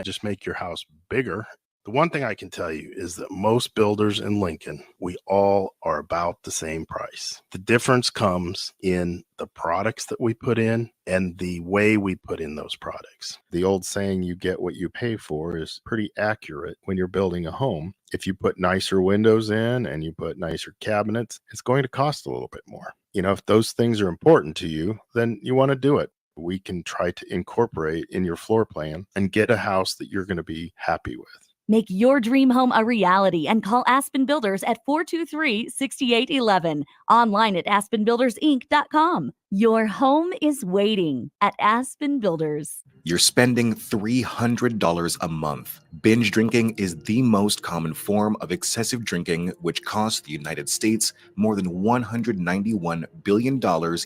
just make your house bigger. The one thing I can tell you is that most builders in Lincoln, we all are about the same price. The difference comes in the products that we put in and the way we put in those products. The old saying, you get what you pay for, is pretty accurate when you're building a home. If you put nicer windows in and you put nicer cabinets, it's going to cost a little bit more. If those things are important to you, then you want to do it. We can try to incorporate in your floor plan and get a house that you're going to be happy with. Make your dream home a reality and call Aspen Builders at 423-6811. Online at aspenbuildersinc.com. Your home is waiting at Aspen Builders. You're spending $300 a month. Binge drinking is the most common form of excessive drinking, which costs the United States more than $191 billion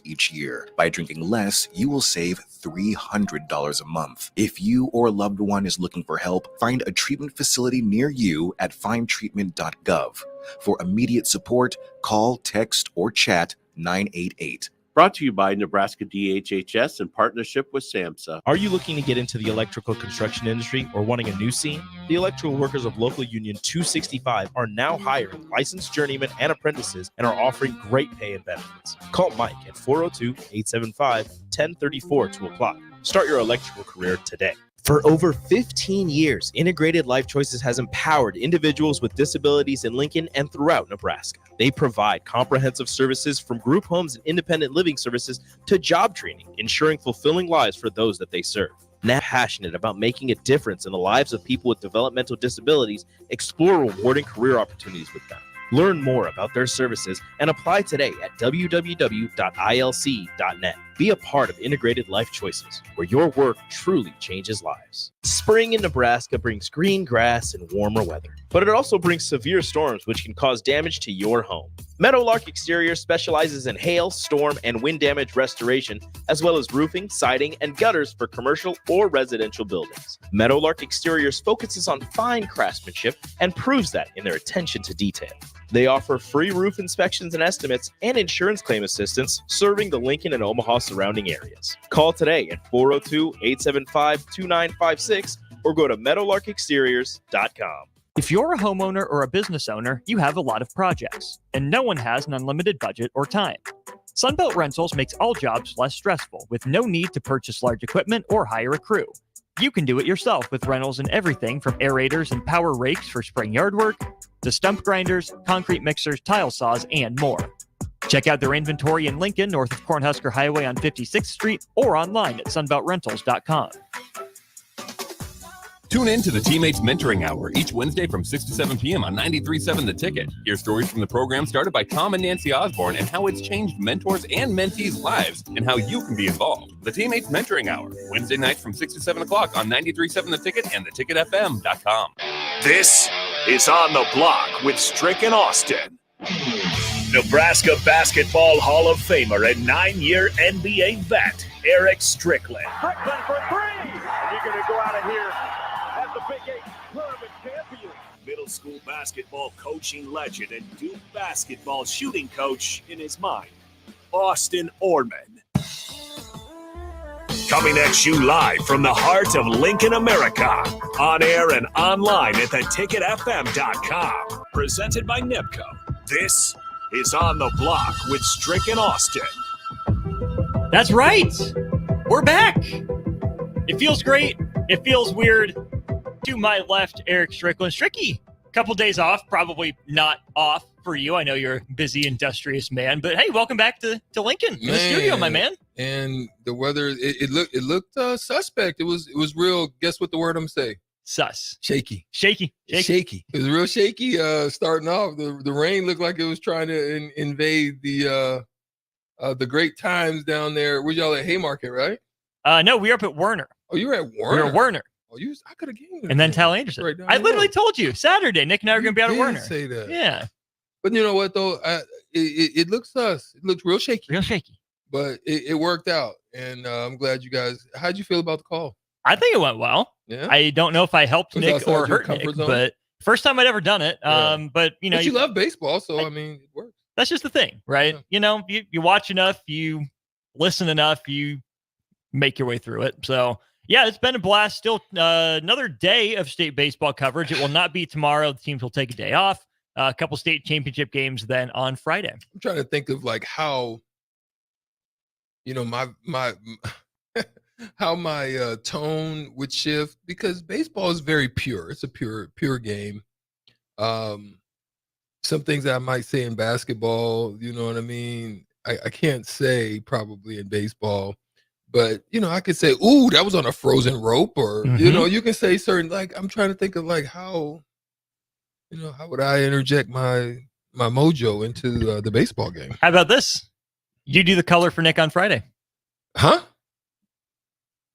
each year. By drinking less, you will save $300 a month. If you or a loved one is looking for help, find a treatment facility near you at findtreatment.gov. For immediate support, call, text, or chat 988. Brought to you by Nebraska DHHS in partnership with SAMHSA. Are you looking to get into the electrical construction industry or wanting a new scene? The electrical workers of local union 265 are now hiring licensed journeymen and apprentices and are offering great pay and benefits. Call Mike at 402-875-1034 to apply. Start your electrical career today. For over 15 years, Integrated Life Choices has empowered individuals with disabilities in Lincoln and throughout Nebraska. They provide comprehensive services from group homes and independent living services to job training, ensuring fulfilling lives for those that they serve. Now passionate about making a difference in the lives of people with developmental disabilities, explore rewarding career opportunities with them. Learn more about their services and apply today at www.ilc.net. Be a part of Integrated Life Choices, where your work truly changes lives. Spring in Nebraska brings green grass and warmer weather, but it also brings severe storms which can cause damage to your home. Meadowlark Exterior specializes in hail, storm, and wind damage restoration, as well as roofing, siding, and gutters for commercial or residential buildings. Meadowlark Exteriors focuses on fine craftsmanship and proves that in their attention to detail. They offer free roof inspections and estimates and insurance claim assistance, serving the Lincoln and Omaha surrounding areas. Call today at 402-875-2956 or go to meadowlarkexteriors.com. If you're a homeowner or a business owner, you have a lot of projects, and no one has an unlimited budget or time. Sunbelt Rentals makes all jobs less stressful, with no need to purchase large equipment or hire a crew. You can do it yourself with rentals and everything from aerators and power rakes for spring yard work to stump grinders, concrete mixers, tile saws, and more. Check out their inventory in Lincoln, north of Cornhusker Highway on 56th Street, or online at sunbeltrentals.com. Tune in to the Teammates Mentoring Hour each Wednesday from 6 to 7 p.m. on 93.7 The Ticket. Hear stories from the program started by Tom and Nancy Osborne and how it's changed mentors and mentees' lives and how you can be involved. The Teammates Mentoring Hour, Wednesday nights from 6 to 7 o'clock on 93.7 The Ticket and theticketfm.com. This is On the Block with Strick and Austin. Nebraska Basketball Hall of Famer and 9-year NBA vet, Erick Strickland. Strickland for three! And you're going to go out of here as the Big 8 tournament champion. Middle school basketball coaching legend and Duke basketball shooting coach in his mind, Austin Orman. Coming at you live from the heart of Lincoln, America. On air and online at theticketfm.com. Presented by NIPCO. This is On the Block with Strick and Austin. That's right. We're back. It feels great. It feels weird. To my left, Erick Strickland. Stricky, couple days off, probably not off for you. I know you're a busy, industrious man, but hey, welcome back to Lincoln, to the studio, my man. And the weather, it looked suspect. It was real. Guess what the word I'm saying? Sus. Shaky. Shaky. It was real shaky starting off. The rain looked like it was trying to invade the great times down there. Were y'all at Haymarket, right? No, we were up at Werner. Oh, you were at Werner? We were at Werner. Oh, I could have given and then Tal Anderson. Right I literally told you Saturday, Nick and I are going to be out at Werner. Say that. Yeah. But you know what, though? It looks sus. It looks real shaky. Real shaky. But it worked out. And I'm glad you guys, how'd you feel about the call? I think it went well. Yeah. I don't know if I helped Nick or hurt Nick, zone? but first time I'd ever done it. Yeah. But you know, you love baseball, so I mean, it works. That's just the thing, right? Yeah. You know, you watch enough, you listen enough, you make your way through it. So Yeah, it's been a blast. Still another day of state baseball coverage. It will not be tomorrow. The teams will take a day off. A couple state championship games then on Friday. I'm trying to think of like how, my how my tone would shift, because baseball is very pure. It's a pure game. Some things that I might say in basketball, you know what I mean? I can't say probably in baseball, but I could say, "Ooh, that was on a frozen rope," or you can say certain, like, I'm trying to think of like how, how would I interject my mojo into the baseball game? How about this? You do the color for Nick on Friday. Huh?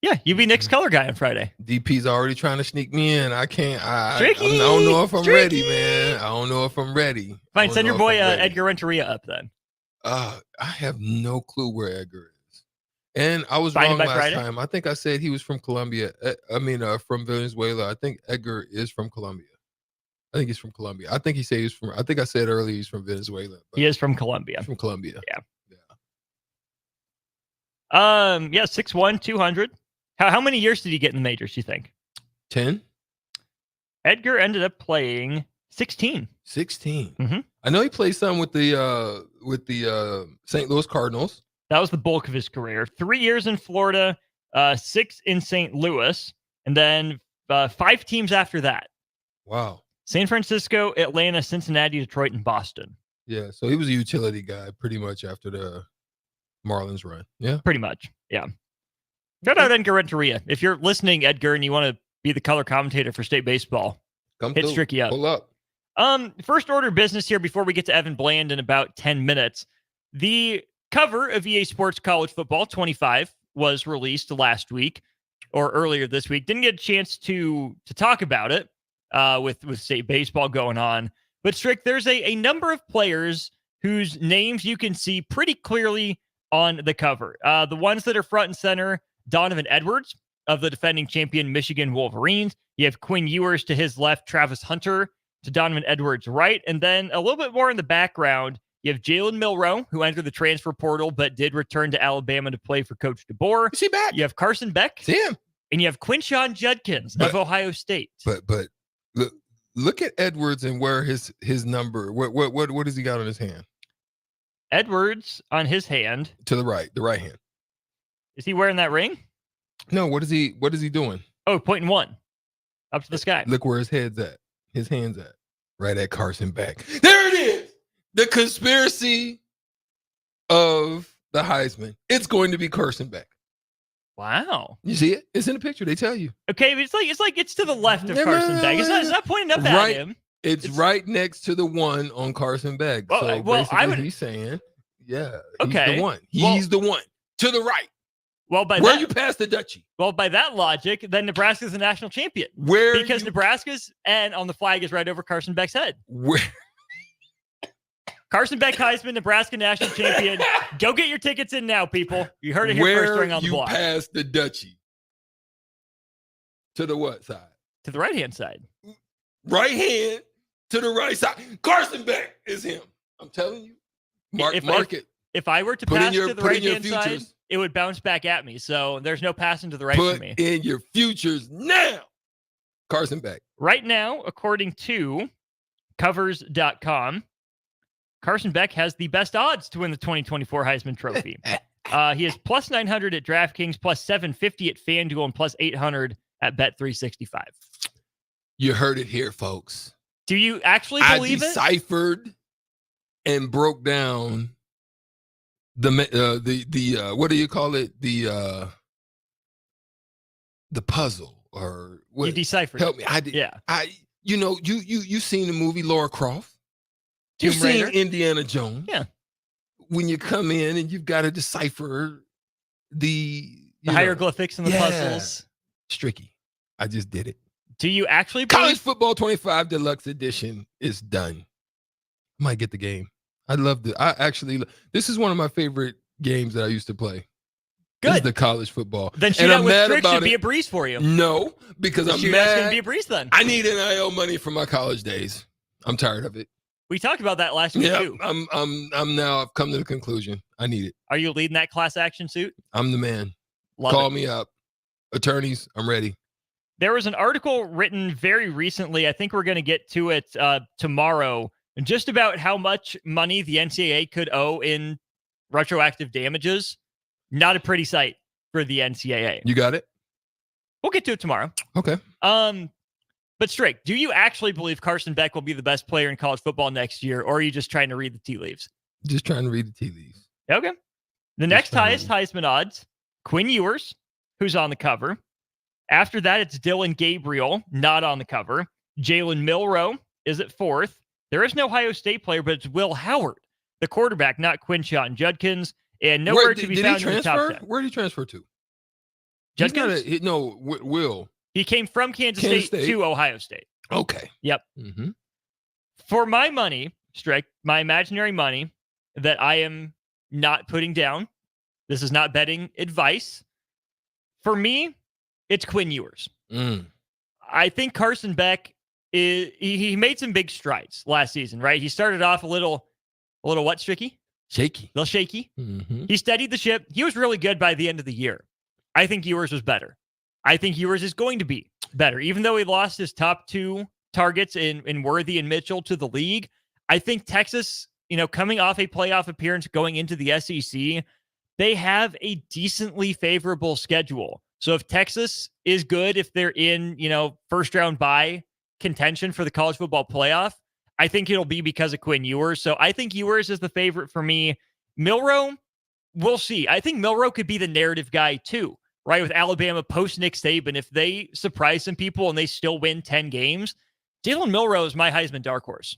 Yeah, you be Nick's color guy on Friday. DP's already trying to sneak me in. I can't. I don't know if I'm ready, man. I don't know if I'm ready. Fine, send your boy Edgar Renteria up then. I have no clue where Edgar is. And I was Find him wrong by last Friday? time. I think I said he was from Colombia. From Venezuela. I think Edgar is from Colombia. I think he's from Colombia. I think he said he's from. I think I said earlier he's from Venezuela. He is from Colombia. From Colombia. Yeah. 6'1", 200. How many years did he get in the majors, you think? 10. Edgar ended up playing 16. 16. Mm-hmm. I know he played some with the St. Louis Cardinals. That was the bulk of his career. 3 years in Florida, 6 in St. Louis, and then 5 teams after that. Wow. San Francisco, Atlanta, Cincinnati, Detroit, and Boston. Yeah, so he was a utility guy pretty much after the Marlins run. Yeah. Pretty much. Yeah. Shout out Edgar Renteria. If you're listening, Edgar, and you want to be the color commentator for state baseball, hit Stricky up. Pull up. First order of business here before we get to Evan Bland in about 10 minutes. The cover of EA Sports College Football 25 was released last week or earlier this week. Didn't get a chance to talk about it with state baseball going on. But Strick, there's a number of players whose names you can see pretty clearly on the cover. The ones that are front and center, Donovan Edwards of the defending champion Michigan Wolverines. You have Quinn Ewers to his left, Travis Hunter to Donovan Edwards' right. And then a little bit more in the background, you have Jalen Milroe, who entered the transfer portal but did return to Alabama to play for Coach DeBoer. Is he back? You have Carson Beck. See him. And you have Quinshon Judkins of Ohio State. But look at Edwards and where his number. What does he got on his hand? Edwards on his hand. To the right hand. Is he wearing that ring? No, what is he doing? Oh, pointing one. Up to the sky. Look where his head's at. His hand's at. Right at Carson Beck. There it is. The conspiracy of the Heisman. It's going to be Carson Beck. Wow. You see it? It's in the picture. They tell you. Okay, but it's to the left of Carson Beck. It's not pointing up at him. It's right next to the one on Carson Beck. Well, so basically he's saying, yeah, he's the one. He's the one. To the right. Well, where you pass the Dutchie? Well, by that logic, then Nebraska's the national champion. Because Nebraska's and on the flag is right over Carson Beck's head. Where? Carson Beck Heisman, Nebraska national champion. Go get your tickets in now, people. You heard it here first during On the Block. Where you pass the Dutchie? To the what side? To the right-hand side. Right hand to the right side. Carson Beck is him. I'm telling you. Mark it. If I were to pass to the right-hand side, it would bounce back at me. So there's no passing to the right for me. Put in your futures now. Carson Beck. Right now, according to covers.com, Carson Beck has the best odds to win the 2024 Heisman Trophy. He is plus 900 at DraftKings, plus 750 at FanDuel, and plus 800 at Bet365. You heard it here, folks. Do you actually believe I deciphered and broke down the what do you call it? The puzzle, or what? You deciphered. Help me. I did. Yeah. You seen the movie Lara Croft? You've seen Indiana Jones. Yeah. When you come in and you've got to decipher the hieroglyphics and the puzzles. Stricky. I just did it. Do you actually College Football 25 Deluxe Edition is done. I might get the game. I love this is one of my favorite games that I used to play. Good. This is the college football. Then shootout with Strick should be a breeze for you. No, because I'm mad. That's going to be a breeze then. I need NIL money from my college days. I'm tired of it. We talked about that last week too. I've come to the conclusion. I need it. Are you leading that class action suit? I'm the man. Love Call it. me up. attorneys, I'm ready. There was an article written very recently. I think we're going to get to it tomorrow, just about how much money the NCAA could owe in retroactive damages. Not a pretty sight for the NCAA. You got it? We'll get to it tomorrow. Okay. But Strick, do you actually believe Carson Beck will be the best player in college football next year, or are you just trying to read the tea leaves? Just trying to read the tea leaves. Okay. The next highest Heisman odds, Quinn Ewers, who's on the cover. After that, it's Dylan Gabriel, not on the cover. Jalen Milroe is at 4th. There is no Ohio State player, but it's Will Howard, the quarterback, not Quinshon Judkins, and nowhere to be found in the top 10. Where did he transfer to? Judkins? Will. He came from Kansas State to Ohio State. Okay. Yep. Mm-hmm. For my money, Strick, my imaginary money that I am not putting down, this is not betting advice. For me, it's Quinn Ewers. I think Carson Beck, he made some big strides last season, right? He started off a little what, Stricky? Shaky. A little shaky. Mm-hmm. He steadied the ship. He was really good by the end of the year. I think Ewers was better. I think Ewers is going to be better. Even though he lost his top 2 targets in Worthy and Mitchell to the league, I think Texas, coming off a playoff appearance going into the SEC, they have a decently favorable schedule. So if Texas is good, if they're in, first round bye contention for the college football playoff, I think it'll be because of Quinn Ewers. So I think Ewers is the favorite for me. Milroe, we'll see. I think Milroe could be the narrative guy too, right? With Alabama post Nick Saban, if they surprise some people and they still win 10 games, Jalen Milroe is my Heisman dark horse.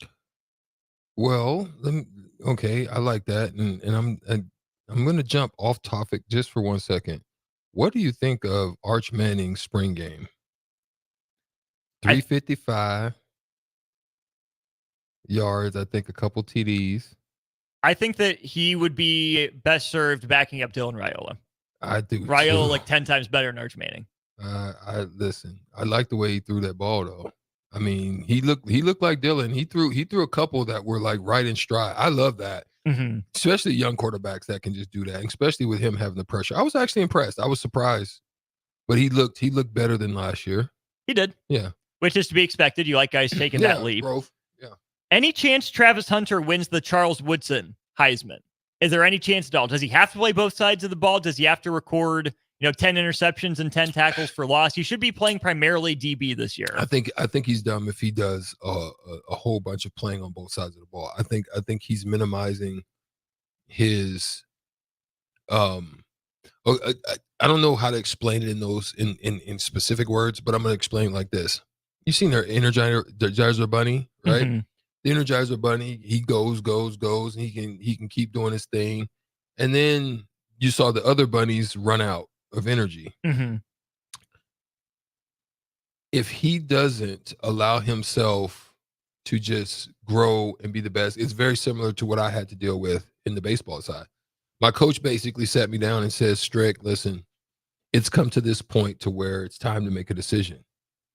Well, okay, I like that, and I'm going to jump off topic just for 1 second. What do you think of Arch Manning's spring game? 355 yards, I think a couple TDs. I think that he would be best served backing up Dylan Raiola. I do. Raiola too. like 10 times better than Arch Manning. Listen. I like the way he threw that ball though. I mean, he looked like Dylan. He threw a couple that were like right in stride. I love that. Mm-hmm. Especially young quarterbacks that can just do that, especially with him having the pressure. I was actually impressed. I was surprised, but he looked better than last year. He did. Yeah. Which is to be expected. You like guys taking that leap. Growth. Yeah. Any chance Travis Hunter wins the Charles Woodson Heisman? Is there any chance at all? Does he have to play both sides of the ball? Does he have to record, 10 interceptions and 10 tackles for loss? He should be playing primarily DB this year. I think he's dumb if he does a whole bunch of playing on both sides of the ball. I think he's minimizing his I don't know how to explain it in specific words, but I'm going to explain like this. You've seen their Energizer Bunny, right? Mm-hmm. The Energizer Bunny, he goes, and he can keep doing his thing. And then you saw the other bunnies run out of energy. Mm-hmm. If he doesn't allow himself to just grow and be the best, it's very similar to what I had to deal with in the baseball side. My coach basically sat me down and said, Strick, listen, it's come to this point to where it's time to make a decision.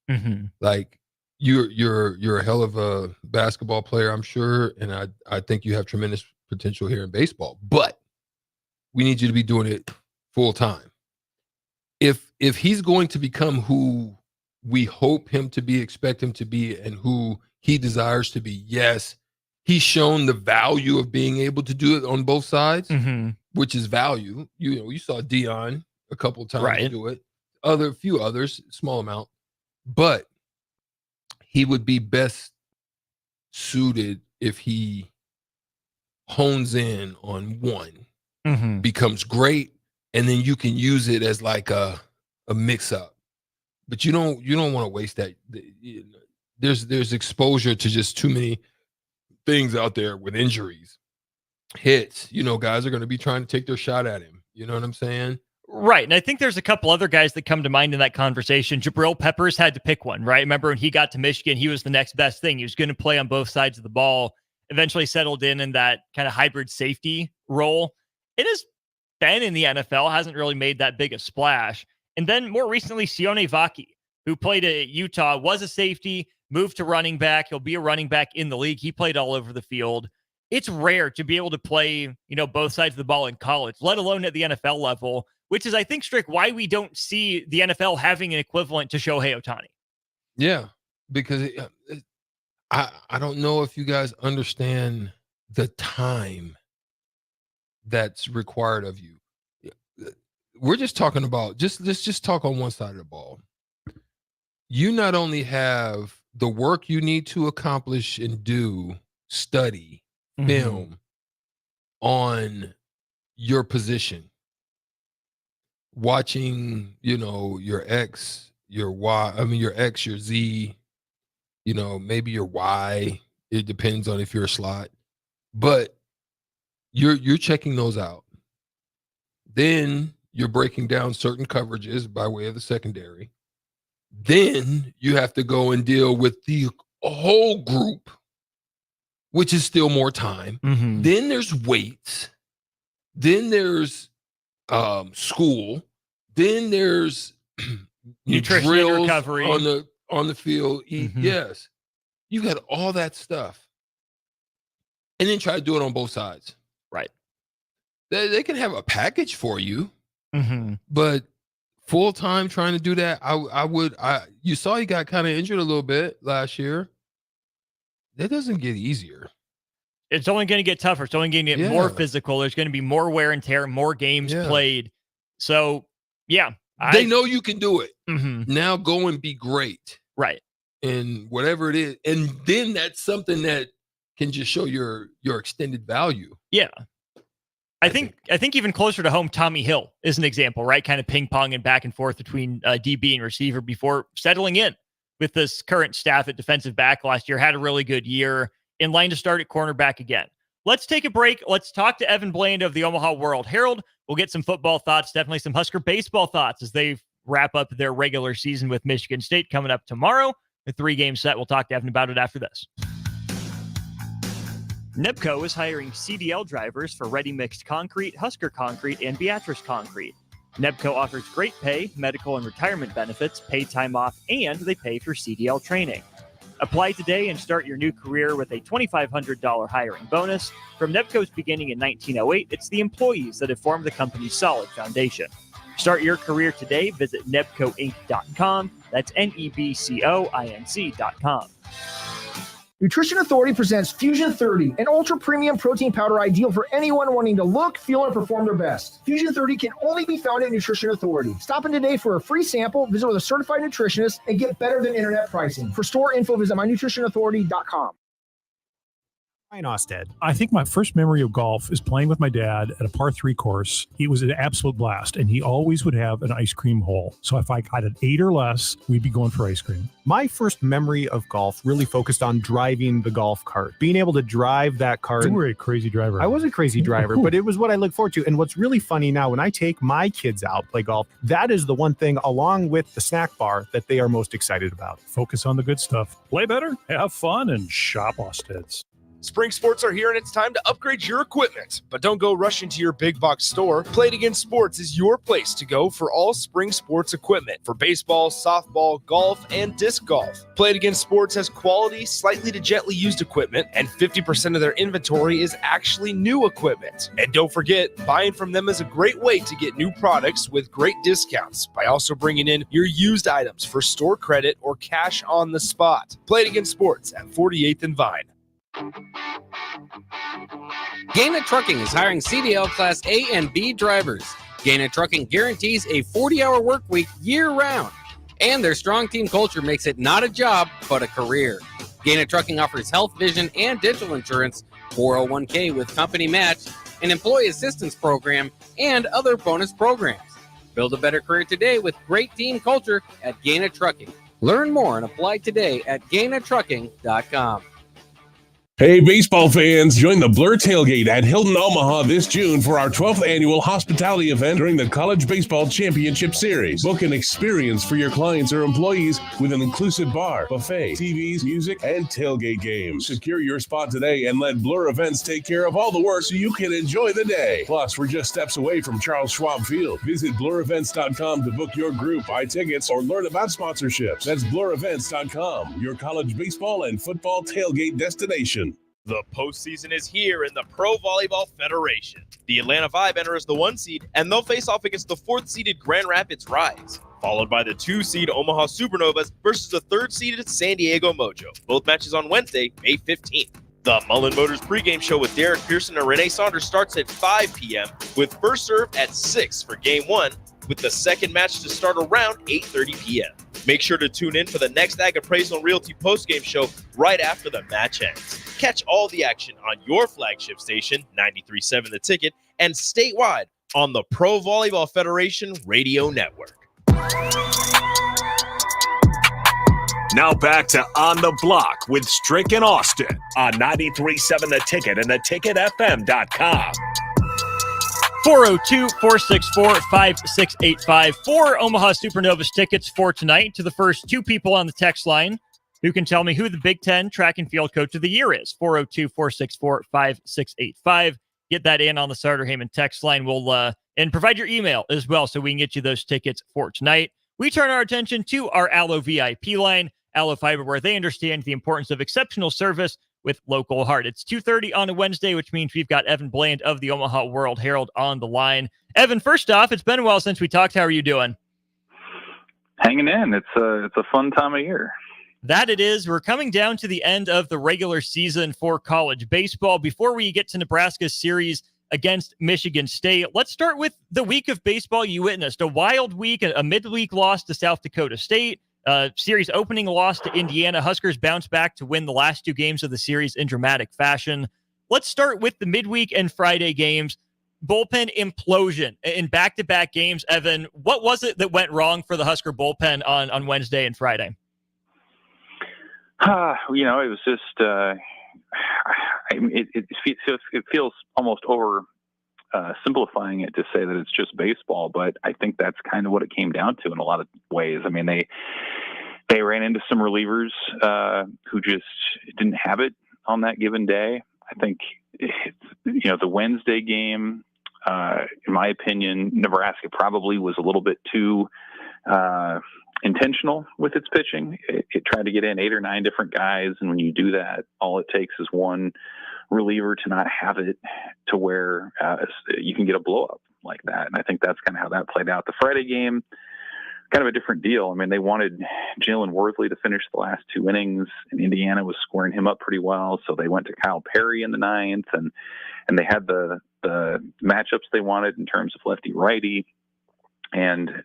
Mm-hmm. Like you're a hell of a basketball player, I'm sure. And I think you have tremendous potential here in baseball, but we need you to be doing it full time. If he's going to become who we hope him to be, expect him to be, and who he desires to be, yes, he's shown the value of being able to do it on both sides, mm-hmm. which is value. You saw Dion a couple of times do it. Few others, small amount, but he would be best suited if he hones in on one, mm-hmm. becomes great, and then you can use it as like a mix up. But you don't want to waste that. There's exposure to just too many things out there with injuries, hits. Guys are going to be trying to take their shot at him. You know what I'm saying? Right. And I think there's a couple other guys that come to mind in that conversation. Jabril Peppers had to pick one, right? Remember when he got to Michigan, he was the next best thing. He was going to play on both sides of the ball, eventually settled in that kind of hybrid safety role. It has been in the NFL, hasn't really made that big a splash. And then more recently, Sione Vaki, who played at Utah, was a safety, moved to running back. He'll be a running back in the league. He played all over the field. It's rare to be able to play, both sides of the ball in college, let alone at the NFL level. which is, I think, Strick, why we don't see the NFL having an equivalent to Shohei Ohtani. Yeah, because I don't know if you guys understand the time that's required of you. We're just talking about let's just talk on one side of the ball. You not only have the work you need to accomplish and do, study, film on your position, watching, your X, your Y, your X, your Z, maybe your Y. It depends on if you're a slot, but you're checking those out. Then you're breaking down certain coverages by way of the secondary. Then you have to go and deal with the whole group, which is still more time. Then there's weights. Then there's school. Then there's nutrition drills recovery on the field. Yes, you got all that stuff, and then try to do it on both sides. Right. They can have a package for you, but full time trying to do that, you saw he got kind of injured a little bit last year. That doesn't get easier. It's only going to get tougher. It's only going to get more physical. There's going to be more wear and tear, more games played. So, yeah. They know you can do it. Now go and be great. Right. And whatever it is. And then that's something that can just show your extended value. Yeah. I think even closer to home, Tommy Hill is an example, right? Kind of ping-ponging back and forth between DB and receiver before settling in with this current staff at defensive back last year. Had a really good year, in line to start at cornerback again. Let's take a break. Let's talk to Evan Bland of the Omaha World Herald. We'll get some football thoughts, definitely some Husker baseball thoughts as they wrap up their regular season with Michigan State coming up tomorrow. A 3-game set. We'll talk to Evan about it after this. Nebco is hiring CDL drivers for Ready Mixed Concrete, Husker Concrete, and Beatrice Concrete. Nebco offers great pay, medical and retirement benefits, paid time off, and they pay for CDL training. Apply today and start your new career with a $2,500 hiring bonus. From Nebco's beginning in 1908, it's the employees that have formed the company's solid foundation. Start your career today. Visit nebcoinc.com. That's NEBCOINC.com. Nutrition Authority presents Fusion 30, an ultra-premium protein powder ideal for anyone wanting to look, feel, and perform their best. Fusion 30 can only be found at Nutrition Authority. Stop in today for a free sample, visit with a certified nutritionist, and get better than internet pricing. For store info, visit mynutritionauthority.com. Ryan Osted. I think my first memory of golf is playing with my dad at a par 3 course. It was an absolute blast, and he always would have an ice cream hole. So if I got an 8 or less, we'd be going for ice cream. My first memory of golf really focused on driving the golf cart, being able to drive that cart. You were a crazy driver. I was a crazy driver, but it was what I look forward to. And what's really funny now, when I take my kids out play golf, that is the one thing, along with the snack bar, that they are most excited about. Focus on the good stuff. Play better, have fun, and shop Osted's. Spring sports are here and it's time to upgrade your equipment. But don't go rushing to your big box store. Play It Again Sports is your place to go for all spring sports equipment for baseball, softball, golf, and disc golf. Play It Again Sports has quality, slightly to gently used equipment, and 50% of their inventory is actually new equipment. And don't forget, buying from them is a great way to get new products with great discounts by also bringing in your used items for store credit or cash on the spot. Play It Again Sports at 48th and Vine. Gaina Trucking is hiring CDL Class A and B drivers. Gaina Trucking guarantees a 40-hour work week year-round, and their strong team culture makes it not a job, but a career. Gaina Trucking offers health, vision, and dental insurance, 401k with company match, an employee assistance program, and other bonus programs. Build a better career today with great team culture at Gaina Trucking. Learn more and apply today at GainaTrucking.com. Hey, baseball fans, join the Blur Tailgate at Hilton Omaha this June for our 12th annual hospitality event during the College Baseball Championship Series. Book an experience for your clients or employees with an inclusive bar, buffet, TVs, music, and tailgate games. Secure your spot today and let Blur Events take care of all the work so you can enjoy the day. Plus, we're just steps away from Charles Schwab Field. Visit blurevents.com to book your group, buy tickets, or learn about sponsorships. That's blurevents.com, your college baseball and football tailgate destination. The postseason is here in the Pro Volleyball Federation. The Atlanta Vibe enters the 1 seed, and they'll face off against the 4th-seeded Grand Rapids Rise, followed by the 2-seed Omaha Supernovas versus the 3rd-seeded San Diego Mojo. Both matches on Wednesday, May 15th. The Mullen Motors pregame show with Derek Pearson and Renee Saunders starts at 5 p.m. with first serve at 6 for Game 1, with the second match to start around 8:30 p.m. Make sure to tune in for the next Ag Appraisal and Realty postgame show right after the match ends. Catch all the action on your flagship station, 93.7 The Ticket, and statewide on the Pro Volleyball Federation Radio Network. Now back to On the Block with Strick and Austin on 93.7 The Ticket and theticketfm.com. 402-464-5685 for Omaha Supernovas tickets for tonight to the first 2 people on the text line who can tell me who the Big Ten track and field coach of the year is. 402-464-5685. Get that in on the Sartor Heyman text line. We'll and provide your email as well so we can get you those tickets for tonight. We turn our attention to our Allo VIP line, Allo Fiber, where they understand the importance of exceptional service with local heart. It's 2:30 on a Wednesday, which means we've got Evan Bland of the Omaha World Herald on the line. Evan, first off, it's been a while since we talked. How are you doing? Hanging in. It's a fun time of year. That it is. We're coming down to the end of the regular season for college baseball. Before we get to Nebraska's series against Michigan State, let's start with the week of baseball you witnessed. A wild week, a midweek loss to South Dakota State. Series opening loss to Indiana. Huskers bounce back to win the last 2 games of the series in dramatic fashion. Let's start with the midweek and Friday games. Bullpen implosion in back-to-back games. Evan, what was it that went wrong for the Husker bullpen on Wednesday and Friday? It was just it feels almost over simplifying it to say that it's just baseball, but I think that's kind of what it came down to in a lot of ways. I mean, they ran into some relievers who just didn't have it on that given day. I think the Wednesday game, in my opinion, Nebraska probably was a little bit too intentional with its pitching. It tried to get in 8 or 9 different guys, and when you do that, all it takes is one reliever to not have it to where you can get a blow up like that. And I think that's kind of how that played out. The Friday game, kind of a different deal. I mean, they wanted Jalen Worthley to finish the last 2 innings, and Indiana was scoring him up pretty well. So they went to Kyle Perry in the 9th, and they had the matchups they wanted in terms of lefty righty. And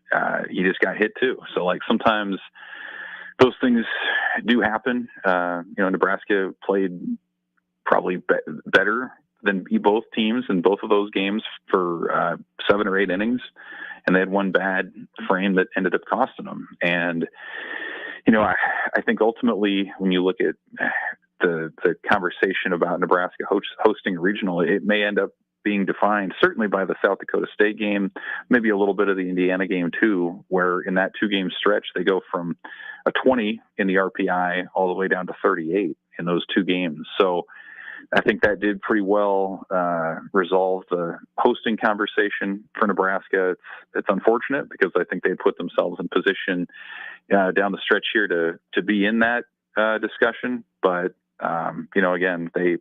he just got hit too. So like sometimes those things do happen. Nebraska played probably better than both teams in both of those games for 7 or 8 innings. And they had one bad frame that ended up costing them. And, I think ultimately when you look at the conversation about Nebraska hosting a regional, it may end up being defined certainly by the South Dakota State game, maybe a little bit of the Indiana game too, where in that 2-game stretch, they go from a 20 in the RPI all the way down to 38 in those 2 games. So I think that did pretty well resolve the hosting conversation for Nebraska. It's unfortunate because I think they put themselves in position down the stretch here to be in that discussion. But, again, they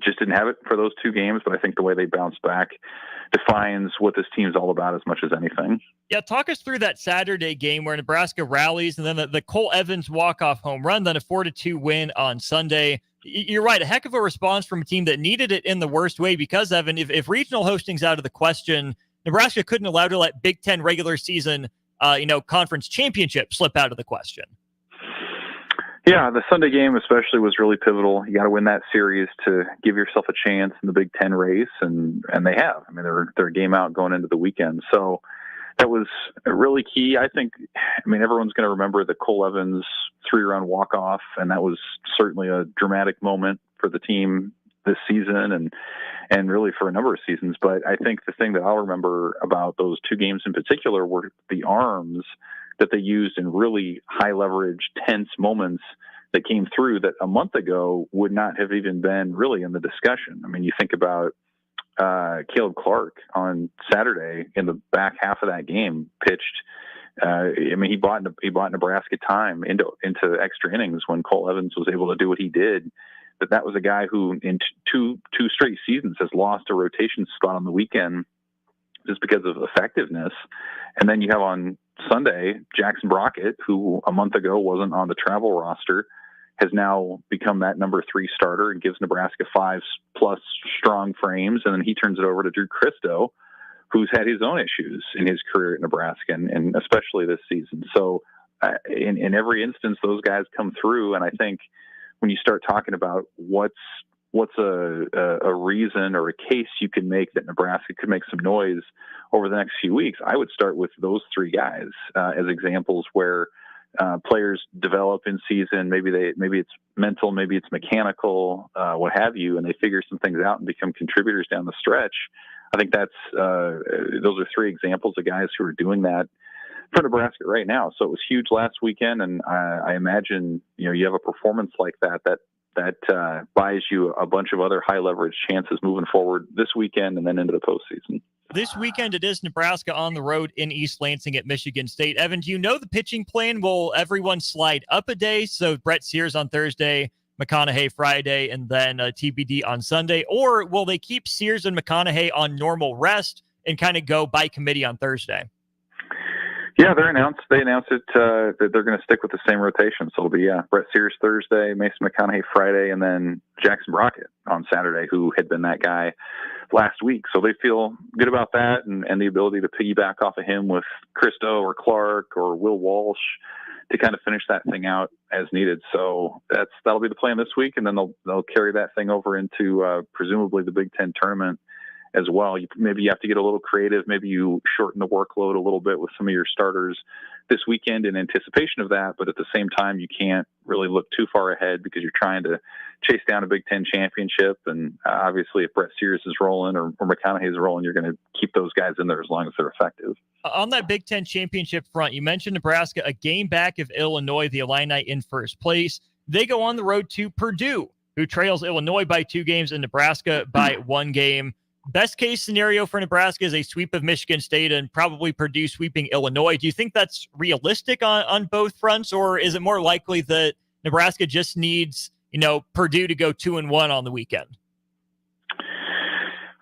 just didn't have it for those 2 games, but I think the way they bounced back defines what this team's all about as much as anything. Yeah, talk us through that Saturday game where Nebraska rallies and then the Cole Evans walk-off home run, then a 4-2 win on Sunday. You're right, a heck of a response from a team that needed it in the worst way because, Evan, if regional hosting's out of the question, Nebraska couldn't allow to let Big Ten regular season, conference championship slip out of the question. Yeah, the Sunday game especially was really pivotal. You got to win that series to give yourself a chance in the Big Ten race, and they have. I mean, they're a game out going into the weekend. So that was really key. I think, everyone's going to remember the Cole Evans 3-run walk-off, and that was certainly a dramatic moment for the team this season and really for a number of seasons. But I think the thing that I'll remember about those 2 games in particular were the arms that they used in really high leverage, tense moments that came through that a month ago would not have even been really in the discussion. I mean, you think about Caleb Clark on Saturday in the back half of that game pitched. He bought Nebraska time into extra innings when Cole Evans was able to do what he did that was a guy who in two straight seasons has lost a rotation spot on the weekend just because of effectiveness. And then you have on Sunday, Jackson Brockett, who a month ago wasn't on the travel roster, has now become that number 3 starter and gives Nebraska 5+ strong frames. And then he turns it over to Drew Christo, who's had his own issues in his career at Nebraska, and especially this season. So in every instance, those guys come through. And I think when you start talking about what's a reason or a case you can make that Nebraska could make some noise over the next few weeks, I would start with those 3 guys as examples where players develop in season. Maybe it's mental, maybe it's mechanical, what have you, and they figure some things out and become contributors down the stretch. I think those are 3 examples of guys who are doing that for Nebraska right now. So it was huge last weekend, and I imagine you have a performance like that buys you a bunch of other high leverage chances moving forward this weekend and then into the postseason. This weekend, it is Nebraska on the road in East Lansing at Michigan State. Evan, do you know the pitching plan? Will everyone slide up a day? So Brett Sears on Thursday, McConaughey Friday, and then TBD on Sunday? Or will they keep Sears and McConaughey on normal rest and kind of go by committee on Thursday? Yeah, they announced it that they're going to stick with the same rotation. So it'll be Brett Sears Thursday, Mason McConaughey Friday, and then Jackson Brockett on Saturday, who had been that guy last week. So they feel good about that and the ability to piggyback off of him with Christo or Clark or Will Walsh to kind of finish that thing out as needed. So that'll be the plan this week, and then they'll carry that thing over into presumably the Big Ten tournament as well. Maybe you have to get a little creative. Maybe you shorten the workload a little bit with some of your starters this weekend in anticipation of that. But at the same time, you can't really look too far ahead because you're trying to chase down a Big Ten championship. And obviously, if Brett Sears is rolling or McConaughey is rolling, you're going to keep those guys in there as long as they're effective. On that Big Ten championship front, you mentioned Nebraska, a game back of Illinois, the Illini in first place. They go on the road to Purdue, who trails Illinois by 2 games and Nebraska by 1 game. Best case scenario for Nebraska is a sweep of Michigan State and probably Purdue sweeping Illinois. Do you think that's realistic on both fronts, or is it more likely that Nebraska just needs, Purdue to go 2-1 on the weekend?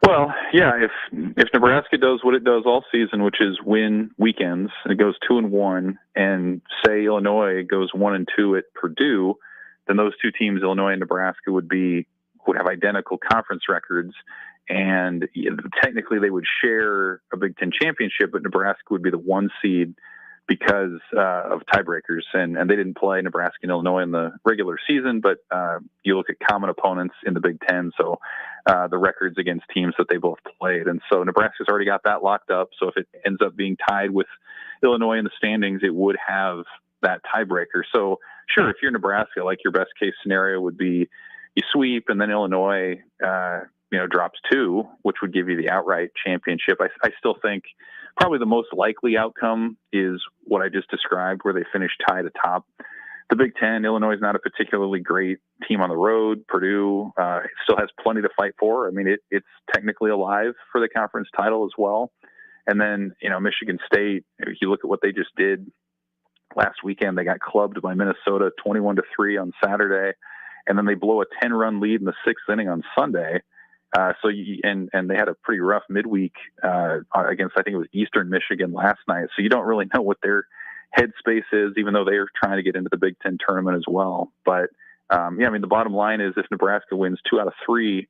Well, yeah, if Nebraska does what it does all season, which is win weekends, and it goes 2-1, and say Illinois goes 1-2 at Purdue, then those 2 teams, Illinois and Nebraska, would have identical conference records. And technically they would share a Big Ten championship, but Nebraska would be the 1 seed because of tiebreakers. And they didn't play Nebraska and Illinois in the regular season, but you look at common opponents in the Big Ten, so the records against teams that they both played. And so Nebraska's already got that locked up. So if it ends up being tied with Illinois in the standings, it would have that tiebreaker. So sure, if you're Nebraska, like your best case scenario would be you sweep and then Illinois drops 2, which would give you the outright championship. I still think probably the most likely outcome is what I just described, where they finish tied atop the Big Ten. Illinois is not a particularly great team on the road. Purdue still has plenty to fight for. I mean, it's technically alive for the conference title as well. And then, Michigan State, if you look at what they just did last weekend, they got clubbed by Minnesota 21-3 on Saturday, and then they blow a 10-run lead in the 6th inning on Sunday. And they had a pretty rough midweek against, I think it was Eastern Michigan last night. So you don't really know what their headspace is, even though they are trying to get into the Big Ten tournament as well. But the bottom line is if Nebraska wins 2 out of 3,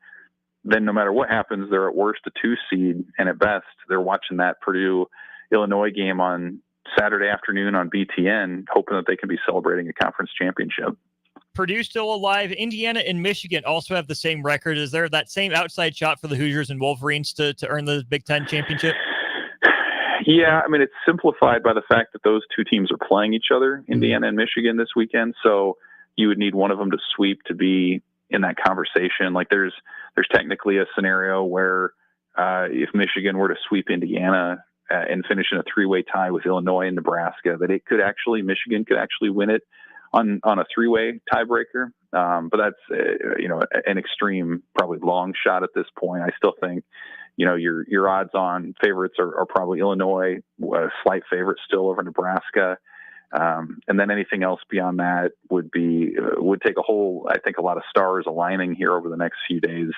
then no matter what happens, they're at worst a 2 seed, and at best they're watching that Purdue Illinois game on Saturday afternoon on BTN, hoping that they can be celebrating a conference championship. Purdue still alive. Indiana and Michigan also have the same record. Is there that same outside shot for the Hoosiers and Wolverines to earn the Big Ten championship? Yeah, it's simplified by the fact that those 2 teams are playing each other, Indiana and Michigan, this weekend. So you would need one of them to sweep to be in that conversation. Like there's technically a scenario where if Michigan were to sweep Indiana and finish in a 3-way tie with Illinois and Nebraska, that Michigan could actually win it on a 3-way tiebreaker. But that's, an extreme, probably long shot at this point. I still think, your odds on favorites are probably Illinois, a slight favorite still over Nebraska. And then anything else beyond that would take a lot of stars aligning here over the next few days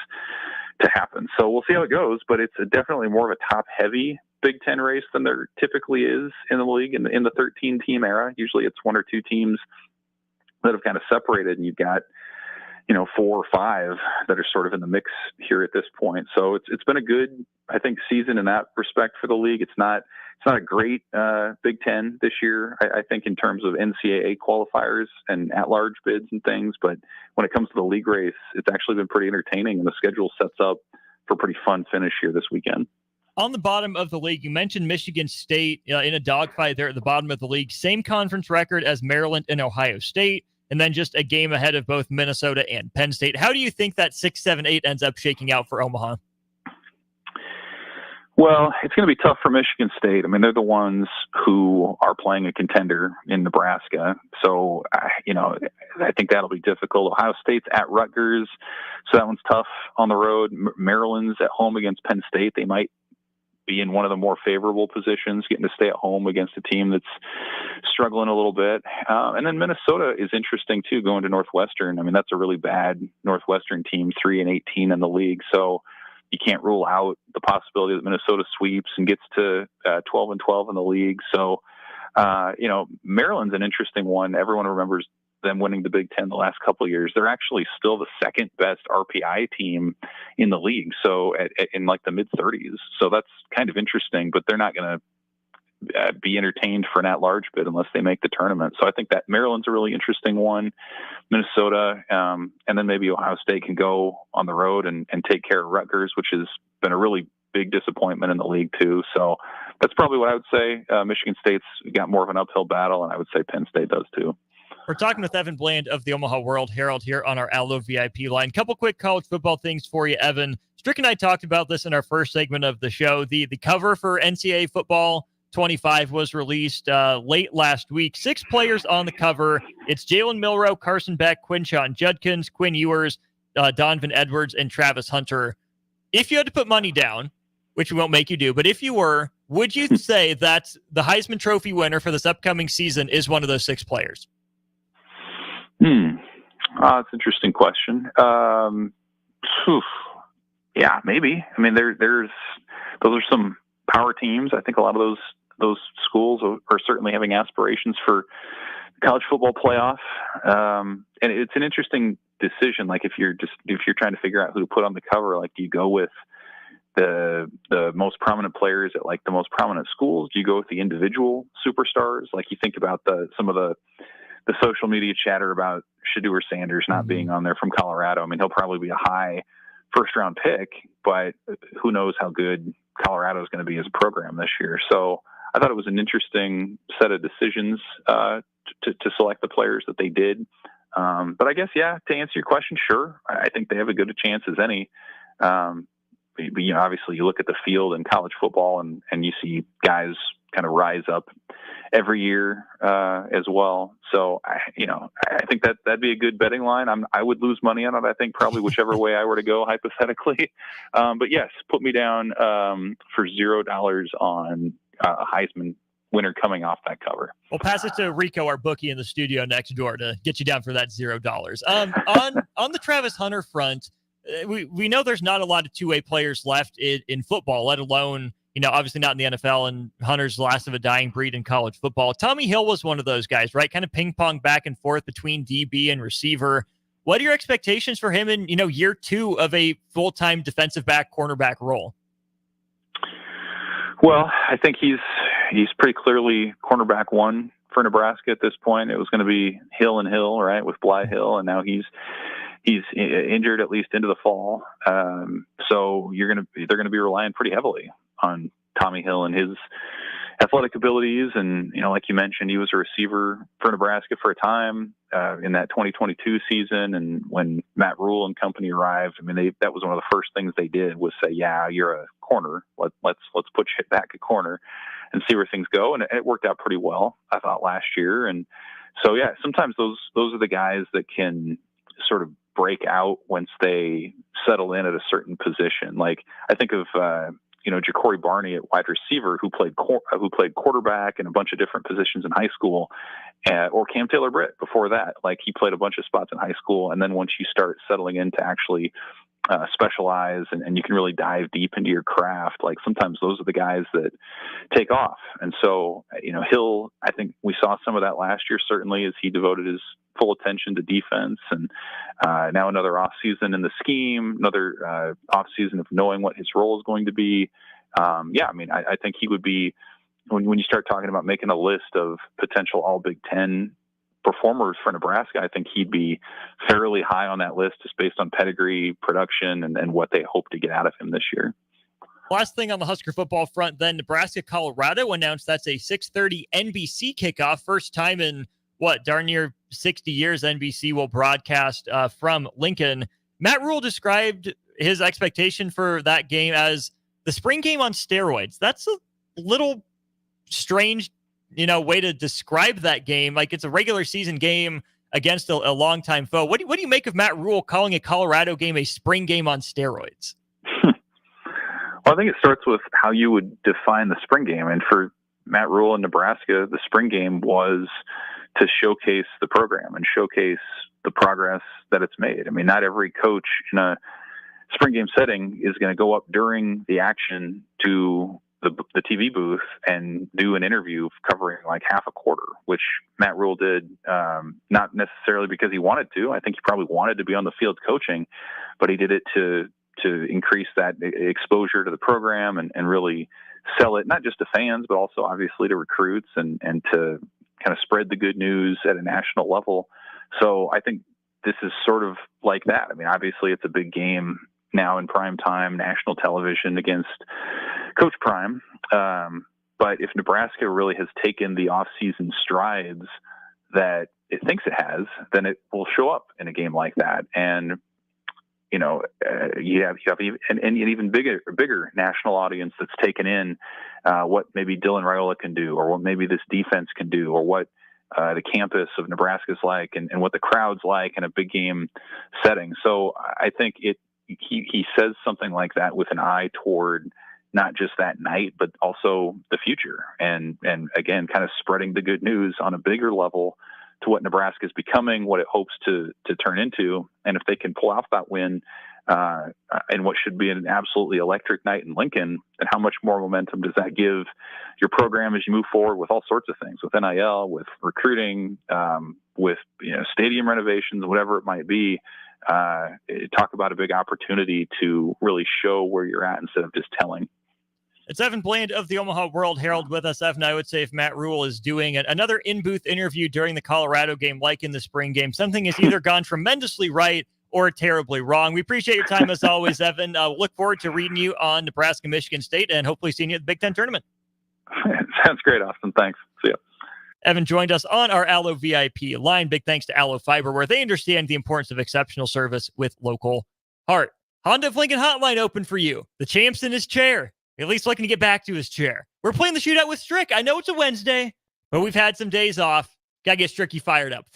to happen. So we'll see how it goes, but it's definitely more of a top-heavy Big Ten race than there typically is in the league in the 13-team era. Usually it's one or two teams that have kind of separated, and you've got 4 or 5 that are sort of in the mix here at this point. So it's been a good, I think, season in that respect for the league. It's not a great Big Ten this year, I think, in terms of NCAA qualifiers and at-large bids and things. But when it comes to the league race, it's actually been pretty entertaining, and the schedule sets up for a pretty fun finish here this weekend. On the bottom of the league, you mentioned Michigan State in a dogfight there at the bottom of the league. Same conference record as Maryland and Ohio State, and then just a game ahead of both Minnesota and Penn State. How do you think that 6, 7, 8 ends up shaking out for Omaha? Well, it's going to be tough for Michigan State. I mean, they're the ones who are playing a contender in Nebraska. So, I think that'll be difficult. Ohio State's at Rutgers, so that one's tough on the road. Maryland's at home against Penn State. They might be in one of the more favorable positions, getting to stay at home against a team that's struggling a little bit. And then Minnesota is interesting, too, going to Northwestern. I mean, that's a really bad Northwestern team, 3-18 in the league. So you can't rule out the possibility that Minnesota sweeps and gets to 12-12 in the league. So, Maryland's an interesting one. Everyone remembers them winning the Big Ten the last couple of years. They're actually still the second best RPI team in the league. So in like the mid 30s. So that's kind of interesting, but they're not going to be entertained for an at-large bid unless they make the tournament. So I think that Maryland's a really interesting one, Minnesota, and then maybe Ohio State can go on the road and take care of Rutgers, which has been a really big disappointment in the league too. So that's probably what I would say. Michigan State's got more of an uphill battle, and I would say Penn State does too. We're talking with Evan Bland of the Omaha World Herald here on our Allo VIP line. Couple quick college football things for you, Evan. Strick and I talked about this in our first segment of the show. The cover for NCAA Football 25 was released late last week. 6 players on the cover. It's Jalen Milroe, Carson Beck, Quinshon Judkins, Quinn Ewers, Donovan Edwards, and Travis Hunter. If you had to put money down, which we won't make you do, but if you were, would you say that the Heisman Trophy winner for this upcoming season is one of those 6 players? That's an interesting question. Yeah, maybe. I mean, those are some power teams. I think a lot of those schools are certainly having aspirations for college football playoff. And it's an interesting decision. Like if you're trying to figure out who to put on the cover, like do you go with the most prominent players at like the most prominent schools? Do you go with the individual superstars? Like you think about some of the social media chatter about Shedeur Sanders not being on there from Colorado. I mean, he'll probably be a high first-round pick, but who knows how good Colorado is going to be as a program this year. So I thought it was an interesting set of decisions to select the players that they did. But I guess, yeah, to answer your question, sure. I think they have as good a chance as any. But, obviously you look at the field in college football and you see guys kind of rise up every year as well. So, I think that'd be a good betting line. I would lose money on it, I think, probably whichever way I were to go, hypothetically. But yes, put me down for $0 on a Heisman winner coming off that cover. We'll pass it to Rico, our bookie in the studio next door, to get you down for that $0. On the Travis Hunter front, we know there's not a lot of two-way players left in football, let alone, obviously not in the NFL, and Hunter's the last of a dying breed in college football. Tommy Hill was one of those guys, right? Kind of ping-pong back and forth between DB and receiver. What are your expectations for him in, year 2 of a full-time defensive back, cornerback role? Well, I think he's pretty clearly cornerback 1 for Nebraska at this point. It was going to be Hill and Hill, right, with Bly Hill, and now he's injured at least into the fall. So they're going to be relying pretty heavily on Tommy Hill and his athletic abilities. And, like you mentioned, he was a receiver for Nebraska for a time in that 2022 season. And when Matt Rule and company arrived, I mean, that was one of the first things they did was say, yeah, you're a corner. Let's put you back a corner and see where things go. And it worked out pretty well, I thought, last year. And so, yeah, sometimes those are the guys that can sort of break out once they settle in at a certain position. Like I think of Ja'Cory Barney at wide receiver who played quarterback and a bunch of different positions in high school, or Cam Taylor-Britt before that. Like, he played a bunch of spots in high school, and then once you start settling into actually specialize and you can really dive deep into your craft, like, sometimes those are the guys that take off. And so, Hill, I think we saw some of that last year, certainly, as he devoted his full attention to defense, and now another off season in the scheme, another off season of knowing what his role is going to be. I think he would be, when you start talking about making a list of potential all Big Ten performers for Nebraska, I think he'd be fairly high on that list just based on pedigree, production, and what they hope to get out of him this year. Last thing on the Husker football front, then, Nebraska-Colorado announced that's a 6:30 NBC kickoff. First time in, darn near 60 years NBC will broadcast from Lincoln. Matt Rule described his expectation for that game as the spring game on steroids. That's a little strange, way to describe that game. Like, it's a regular season game against a longtime foe. What do you make of Matt Rule calling a Colorado game a spring game on steroids? Well, I think it starts with how you would define the spring game. And for Matt Rule in Nebraska, the spring game was to showcase the program and showcase the progress that it's made. I mean, not every coach in a spring game setting is going to go up during the action to the TV booth and do an interview covering like half a quarter, which Matt Rule did, not necessarily because he wanted to. I think he probably wanted to be on the field coaching, but he did it to increase that exposure to the program and really sell it, not just to fans, but also obviously to recruits and to kind of spread the good news at a national level. So I think this is sort of like that. I mean, obviously it's a big game now in prime time, national television against Coach Prime. But if Nebraska really has taken the off-season strides that it thinks it has, then it will show up in a game like that. And, you have an even bigger national audience that's taken in what maybe Dylan Raiola can do, or what maybe this defense can do, or what the campus of Nebraska is like, and what the crowd's like in a big game setting. So I think he says something like that with an eye toward not just that night, but also the future. And again, kind of spreading the good news on a bigger level to what Nebraska is becoming, what it hopes to turn into. And if they can pull off that win in what should be an absolutely electric night in Lincoln, then how much more momentum does that give your program as you move forward with all sorts of things, with NIL, with recruiting, with stadium renovations, whatever it might be. Talk about a big opportunity to really show where you're at instead of just telling. It's Evan Bland of the Omaha World Herald with us. Evan, I would say if Matt Rule is doing another in-booth interview during the Colorado game, like in the spring game, something has either gone tremendously right or terribly wrong. We appreciate your time as always, Evan. Look forward to reading you on Nebraska-Michigan State and hopefully seeing you at the Big Ten tournament. Sounds great, Austin. Thanks. See ya. Evan joined us on our Allo VIP line. Big thanks to Allo Fiber, where they understand the importance of exceptional service with local heart. Honda of Lincoln Hotline open for you. The champ's in his chair. At least looking to get back to his chair. We're playing the shootout with Strick. I know it's a Wednesday, but we've had some days off. Got to get Stricky fired up.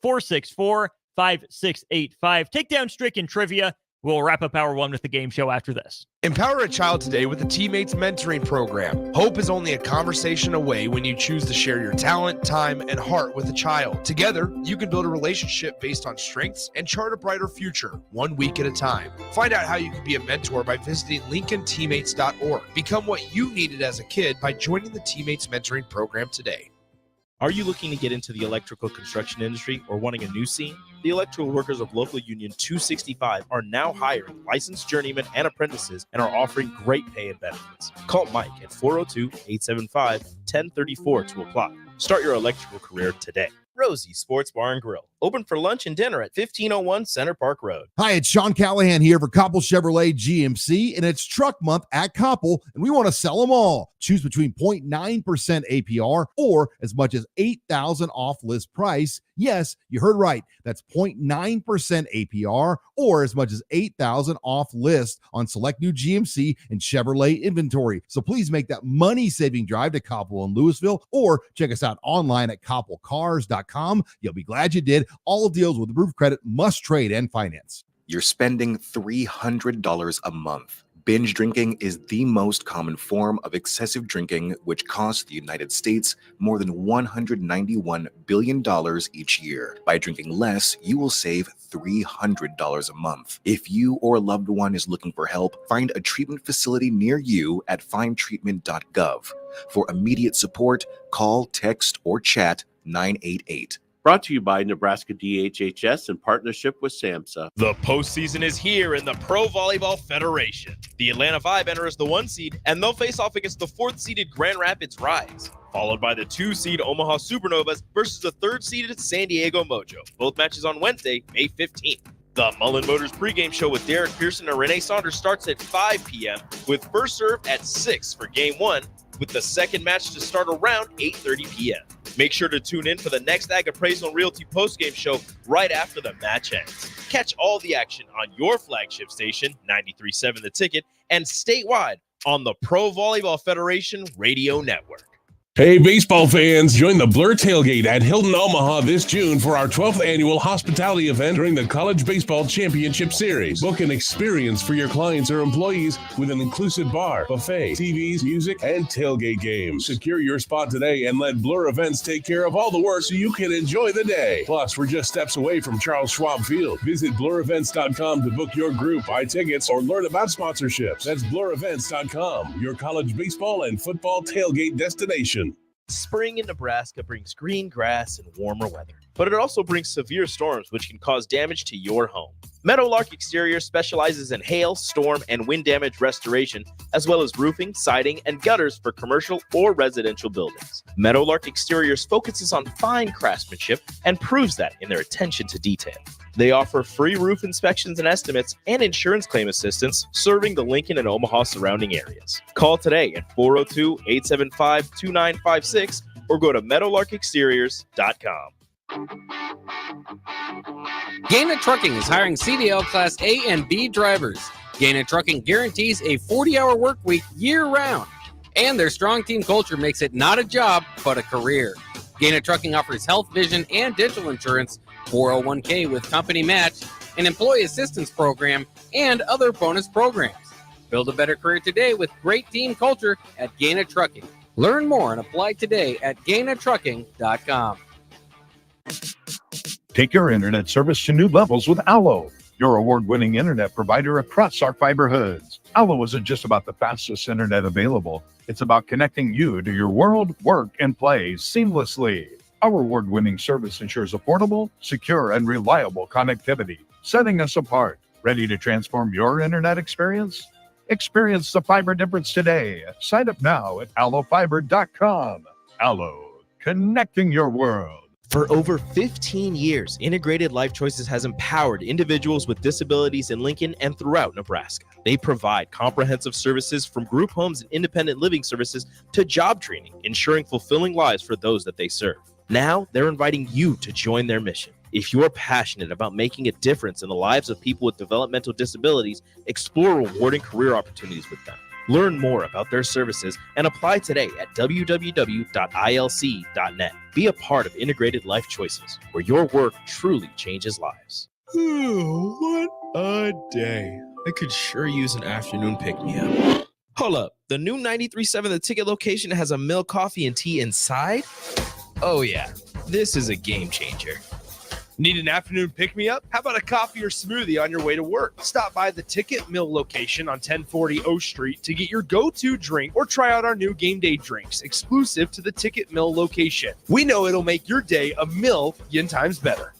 402-464-5685. Take down Strick in trivia. We'll wrap up hour one with the game show after this. Empower a child today with the Teammates Mentoring Program. Hope is only a conversation away when you choose to share your talent, time, and heart with a child. Together, you can build a relationship based on strengths and chart a brighter future, 1 week at a time. Find out how you can be a mentor by visiting LincolnTeammates.org. Become what you needed as a kid by joining the Teammates Mentoring Program today. Are you looking to get into the electrical construction industry or wanting a new scene? The Electrical Workers of Local Union 265 are now hiring licensed journeymen and apprentices and are offering great pay and benefits. Call Mike at 402-875-1034 to apply. Start your electrical career today. Rosie Sports Bar and Grill, open for lunch and dinner at 1501 Center Park Road. Hi, it's Sean Callahan here for Koppel Chevrolet GMC, and it's truck month at Koppel, and we want to sell them all. Choose between 0.9% APR or as much as $8,000 off list price. Yes, you heard right. That's 0.9% APR or as much as $8,000 off list on select new GMC and Chevrolet inventory. So please make that money-saving drive to Koppel in Louisville or check us out online at koppelcars.com. You'll be glad you did. All deals with approved credit must trade and finance. You're spending $300 a month Binge drinking is the most common form of excessive drinking, which costs the United States more than $191 billion each year. By drinking less, you will save $300 a month. If you or a loved one is looking for help, find a treatment facility near you at findtreatment.gov. For immediate support, call, text, or chat 988. Brought to you by Nebraska DHHS in partnership with SAMHSA. The postseason is here in the Pro Volleyball Federation. The Atlanta Vibe enters the 1 seed, and they'll face off against the 4th-seeded Grand Rapids Rise, followed by the 2-seed Omaha Supernovas versus the 3rd-seeded San Diego Mojo. Both matches on Wednesday, May 15th. The Mullen Motors pregame show with Derek Pearson and Renee Saunders starts at 5 p.m. with first serve at 6 for Game 1, with the second match to start around 8:30 p.m. Make sure to tune in for the next Ag Appraisal and Realty postgame show right after the match ends. Catch all the action on your flagship station, 93.7 The Ticket, and statewide on the Pro Volleyball Federation Radio Network. Hey, baseball fans, join the Blur Tailgate at Hilton Omaha this June for our 12th annual hospitality event during the College Baseball Championship Series. Book an experience for your clients or employees with an inclusive bar, buffet, TVs, music, and tailgate games. Secure your spot today and let Blur Events take care of all the work so you can enjoy the day. Plus, we're just steps away from Charles Schwab Field. Visit blurevents.com to book your group, buy tickets, or learn about sponsorships. That's blurevents.com, your college baseball and football tailgate destination. Spring in Nebraska brings green grass and warmer weather, but it also brings severe storms which can cause damage to your home. Meadowlark Exterior specializes in hail, storm, and wind damage restoration, as well as roofing, siding, and gutters for commercial or residential buildings. Meadowlark Exteriors focuses on fine craftsmanship and proves that in their attention to detail. They offer free roof inspections and estimates and insurance claim assistance, serving the Lincoln and Omaha surrounding areas. Call today at 402-875-2956 or go to meadowlarkexteriors.com. Gaina Trucking is hiring CDL Class A and B drivers. Gaina Trucking guarantees a 40-hour work week year-round, and their strong team culture makes it not a job, but a career. Gaina Trucking offers health, vision, and dental insurance, 401k with company match, an employee assistance program, and other bonus programs. Build a better career today with great team culture at Gaina Trucking. Learn more and apply today at GainaTrucking.com. Take your internet service to new levels with Allo, your award-winning internet provider across our fiber hoods. Allo isn't just about the fastest internet available. It's about connecting you to your world, work, and play seamlessly. Our award-winning service ensures affordable, secure, and reliable connectivity, setting us apart. Ready to transform your internet experience? Experience the fiber difference today. Sign up now at allofiber.com. Allo, connecting your world. For over 15 years, Integrated Life Choices has empowered individuals with disabilities in Lincoln and throughout Nebraska. They provide comprehensive services from group homes and independent living services to job training, ensuring fulfilling lives for those that they serve. Now, they're inviting you to join their mission. If you're passionate about making a difference in the lives of people with developmental disabilities, explore rewarding career opportunities with them. Learn more about their services and apply today at www.ilc.net. Be a part of Integrated Life Choices, where your work truly changes lives. What a day. I could sure use an afternoon pick-me-up. Hold up. The new 93.7 The Ticket location has a milk, coffee, and tea inside? Oh yeah, this is a game changer. Need an afternoon pick-me-up? How about a coffee or smoothie on your way to work? Stop by the Ticket Mill location on 1040 O Street to get your go-to drink or try out our new game day drinks exclusive to the Ticket Mill location. We know it'll make your day a million times better.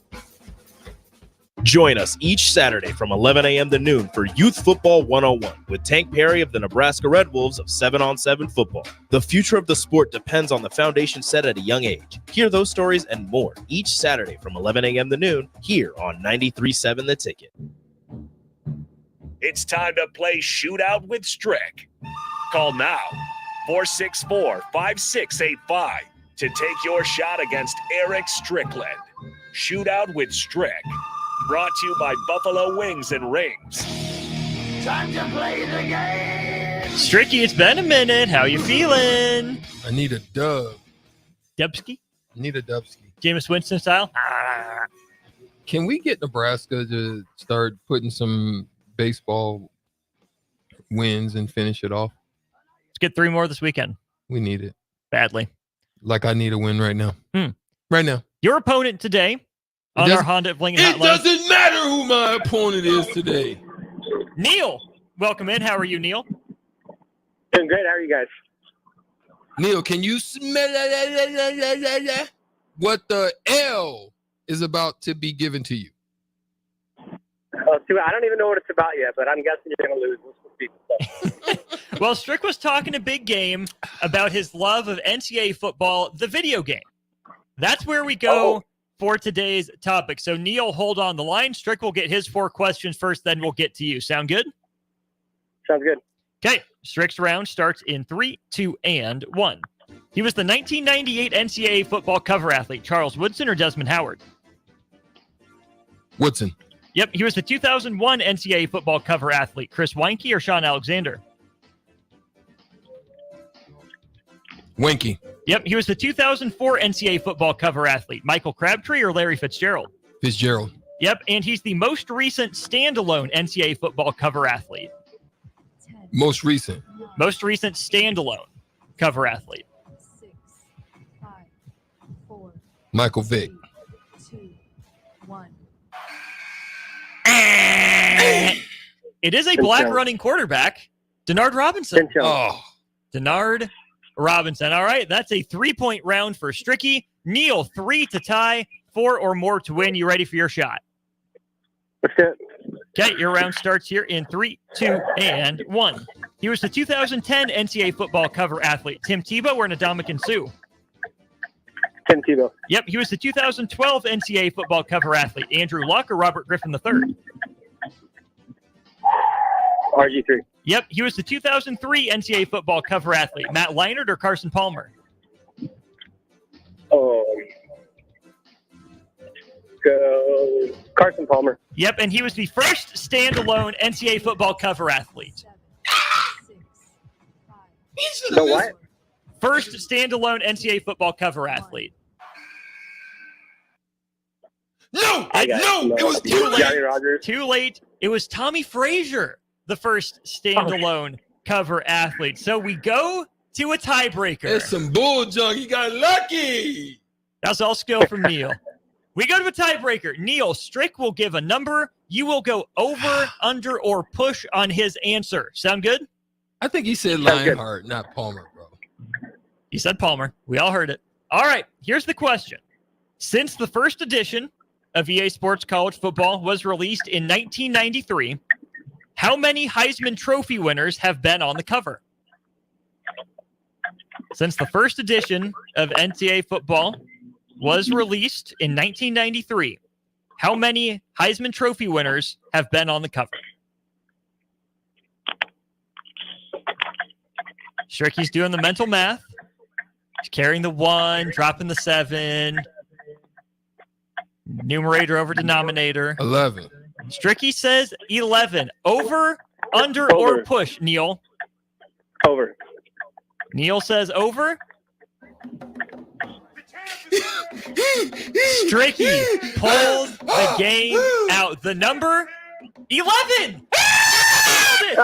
Join us each Saturday from 11 a.m. to noon for Youth Football 101 with Tank Perry of the Nebraska Red Wolves of 7-on-7 football. The future of the sport depends on the foundation set at a young age. Hear those stories and more each Saturday from 11 a.m. to noon here on 93.7 The Ticket. It's time to play Shootout with Strick. Call now, 464-5685, to take your shot against Erick Strickland. Shootout with Strick. Brought to you by Buffalo Wings and Rings. Time to play the game. Stricky, it's been a minute. How you feeling? I need a dub. Dubsky? I need a Dubsky. Jameis Winston style? Can we get Nebraska to start putting some baseball wins and finish it off. Let's get 3 more this weekend. We need it badly. Like I need a win right now. Right now. Your opponent today on our Honda of Lincoln It Hotline. doesn't matter who my opponent is today. Neil, welcome in. How are you, Neil? Doing great. How are you guys? Neil, can you smell what the L is about to be given to you? I don't even know what it's about yet, but I'm guessing you're going to lose. Well, Strick was talking a big game about his love of NCAA football, the video game. That's where we go for today's topic. So, Neil, hold on the line. Strick will get his 4 questions first, then we'll get to you. Sound good? Sounds good. Okay. Strick's round starts in 3, 2, and 1. He was the 1998 NCAA football cover athlete, Charles Woodson or Desmond Howard? Woodson. Yep, he was the 2001 NCAA football cover athlete, Chris Weinke or Sean Alexander? Weinke. Yep, he was the 2004 NCAA football cover athlete, Michael Crabtree or Larry Fitzgerald? Fitzgerald. Yep, and he's the most recent standalone NCAA football cover athlete. Most recent. Most recent standalone cover athlete. Michael Vick. It is a black running quarterback, Denard Robinson. Denard Robinson. All right, that's a 3-point round for Stricky. Neil, 3 to tie, 4 or more to win. You ready for your shot? Let's do it. Okay, your round starts here in 3, 2, and 1. He was the 2010 NCAA football cover athlete, Tim Tebow or Ndamukong Suh? Tim Tebow. Yep, he was the 2012 NCAA football cover athlete, Andrew Luck or Robert Griffin III? RG3. Yep, he was the 2003 NCAA football cover athlete, Matt Leinart or Carson Palmer? Go Carson Palmer. Yep, and he was the first standalone NCAA football cover athlete. The what? First standalone NCAA football cover athlete. No, it was too late. Johnny Rogers. Too late. It was Tommy Frazier, the first standalone cover athlete. So we go to a tiebreaker. That's some bull junk. You got lucky. That's all skill from Neil. We go to a tiebreaker. Neil, Strick will give a number. You will go over, under, or push on his answer. Sound good? I think he said Lionheart, not Palmer, bro. He said Palmer. We all heard it. All right, here's the question. Since the first edition of EA Sports College Football was released in 1993, how many Heisman Trophy winners have been on the cover? Since the first edition of NCAA football was released in 1993, how many Heisman Trophy winners have been on the cover? Stricky's doing the mental math. He's carrying the 1, dropping the 7. Numerator over denominator. 11. Stricky says 11. Over, under, or push, Neil? Over. Neil says over. Stricky pulls the game out. The number 11. The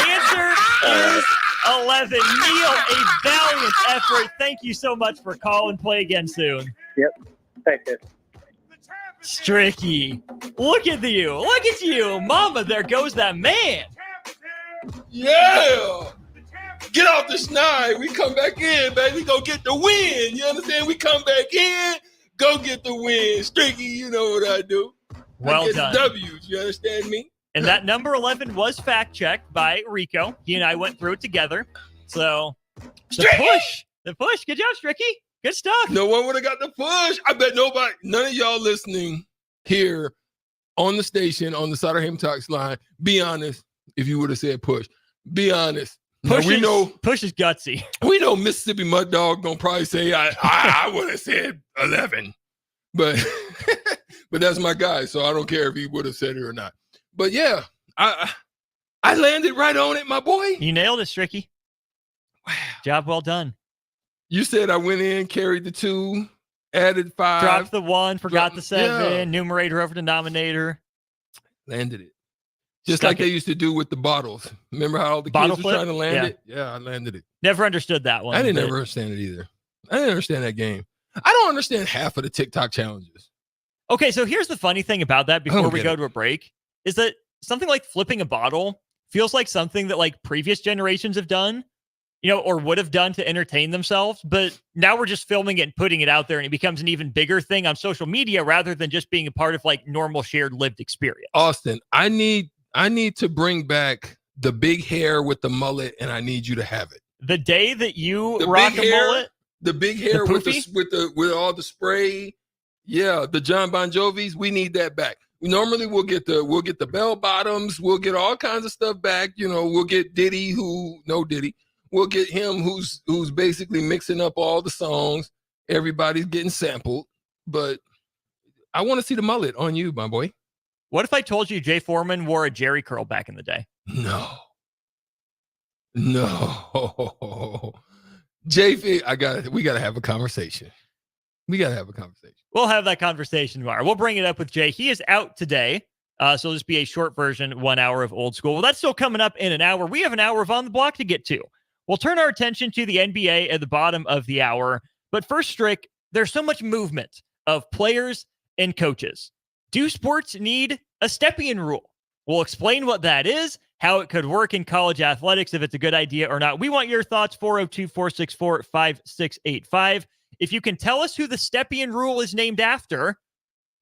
answer is 11. Neil, a valiant effort. Thank you so much for calling. Play again soon. Yep. Thanks, guys. Stricky, look at you. Look at you. Mama, there goes that man. Yeah. Get off the schneid. We come back in, baby. Go get the win. You understand? We come back in. Go get the win. Stricky, you know what I do. Well I get done. the W's. You understand me? And that number 11 was fact-checked by Rico. He and I went through it together. So, the push. The push. Good job, Stricky. Good stuff. No one would have got the push. I bet none of y'all listening here on the station, on the Sutter Ham Talks line, be honest if you would have said push. Be honest. Push, now, push is gutsy. We know Mississippi Mud Dog gonna probably say I would have said 11. But but that's my guy, so I don't care if he would have said it or not. But yeah, I landed right on it, my boy. You nailed it, Stricky. Wow. Job well done. You said I went in, carried the 2, added 5. Dropped the 1, forgot the 7, yeah. numerator over denominator. Landed it. Just like they used to do with the bottles. Remember how all the Bottle kids were flip? trying to land Yeah. it? Yeah, I landed it. Never understood that one. I didn't but- ever understand it either. I didn't understand that game. I don't understand half of the TikTok challenges. Okay, so here's the funny thing about that before we get go it. to a break is that something like flipping a bottle feels like something that like previous generations have done, or would have done to entertain themselves. But now we're just filming it and putting it out there, and it becomes an even bigger thing on social media rather than just being a part of like normal shared lived experience. Austin, I need to bring back the big hair with the mullet, and I need you to have it. The day that you The rock big a hair, mullet, the big hair with poofy? with all the spray. Yeah, the John Bon Jovis, we need that back. Normally we'll get the bell bottoms, we'll get all kinds of stuff back. We'll get Diddy we'll get him who's basically mixing up all the songs. Everybody's getting sampled, but I want to see the mullet on you, my boy. What if I told you Jay Foreman wore a Jerry curl back in the day? No. JP, we gotta have a conversation. We'll have that conversation tomorrow. We'll bring it up with Jay. He is out today. So it'll just be a short version, 1 hour of Old School. Well, that's still coming up in an hour. We have an hour of On the Block to get to. We'll turn our attention to the NBA at the bottom of the hour. But first, Strick, there's so much movement of players and coaches. Do sports need a Stepien rule? We'll explain what that is, how it could work in college athletics, if it's a good idea or not. We want your thoughts, 402-464-5685. If you can tell us who the Stepien rule is named after,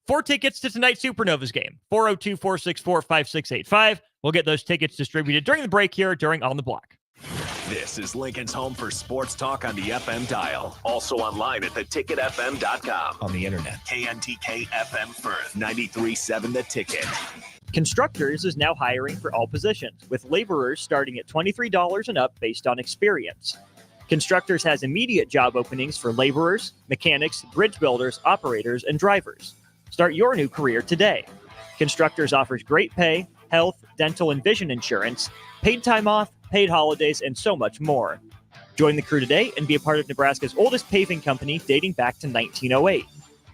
4 tickets to tonight's Supernovas game, 402-464-5685. We'll get those tickets distributed during the break here during On the Block. This is Lincoln's home for sports talk on the FM dial. Also online at theticketfm.com. On the internet. KNTK FM Firth, 93.7 The Ticket. Constructors is now hiring for all positions, with laborers starting at $23 and up based on experience. Constructors has immediate job openings for laborers, mechanics, bridge builders, operators, and drivers. Start your new career today. Constructors offers great pay, health, dental, and vision insurance, paid time off, paid holidays, and so much more. Join the crew today and be a part of Nebraska's oldest paving company dating back to 1908.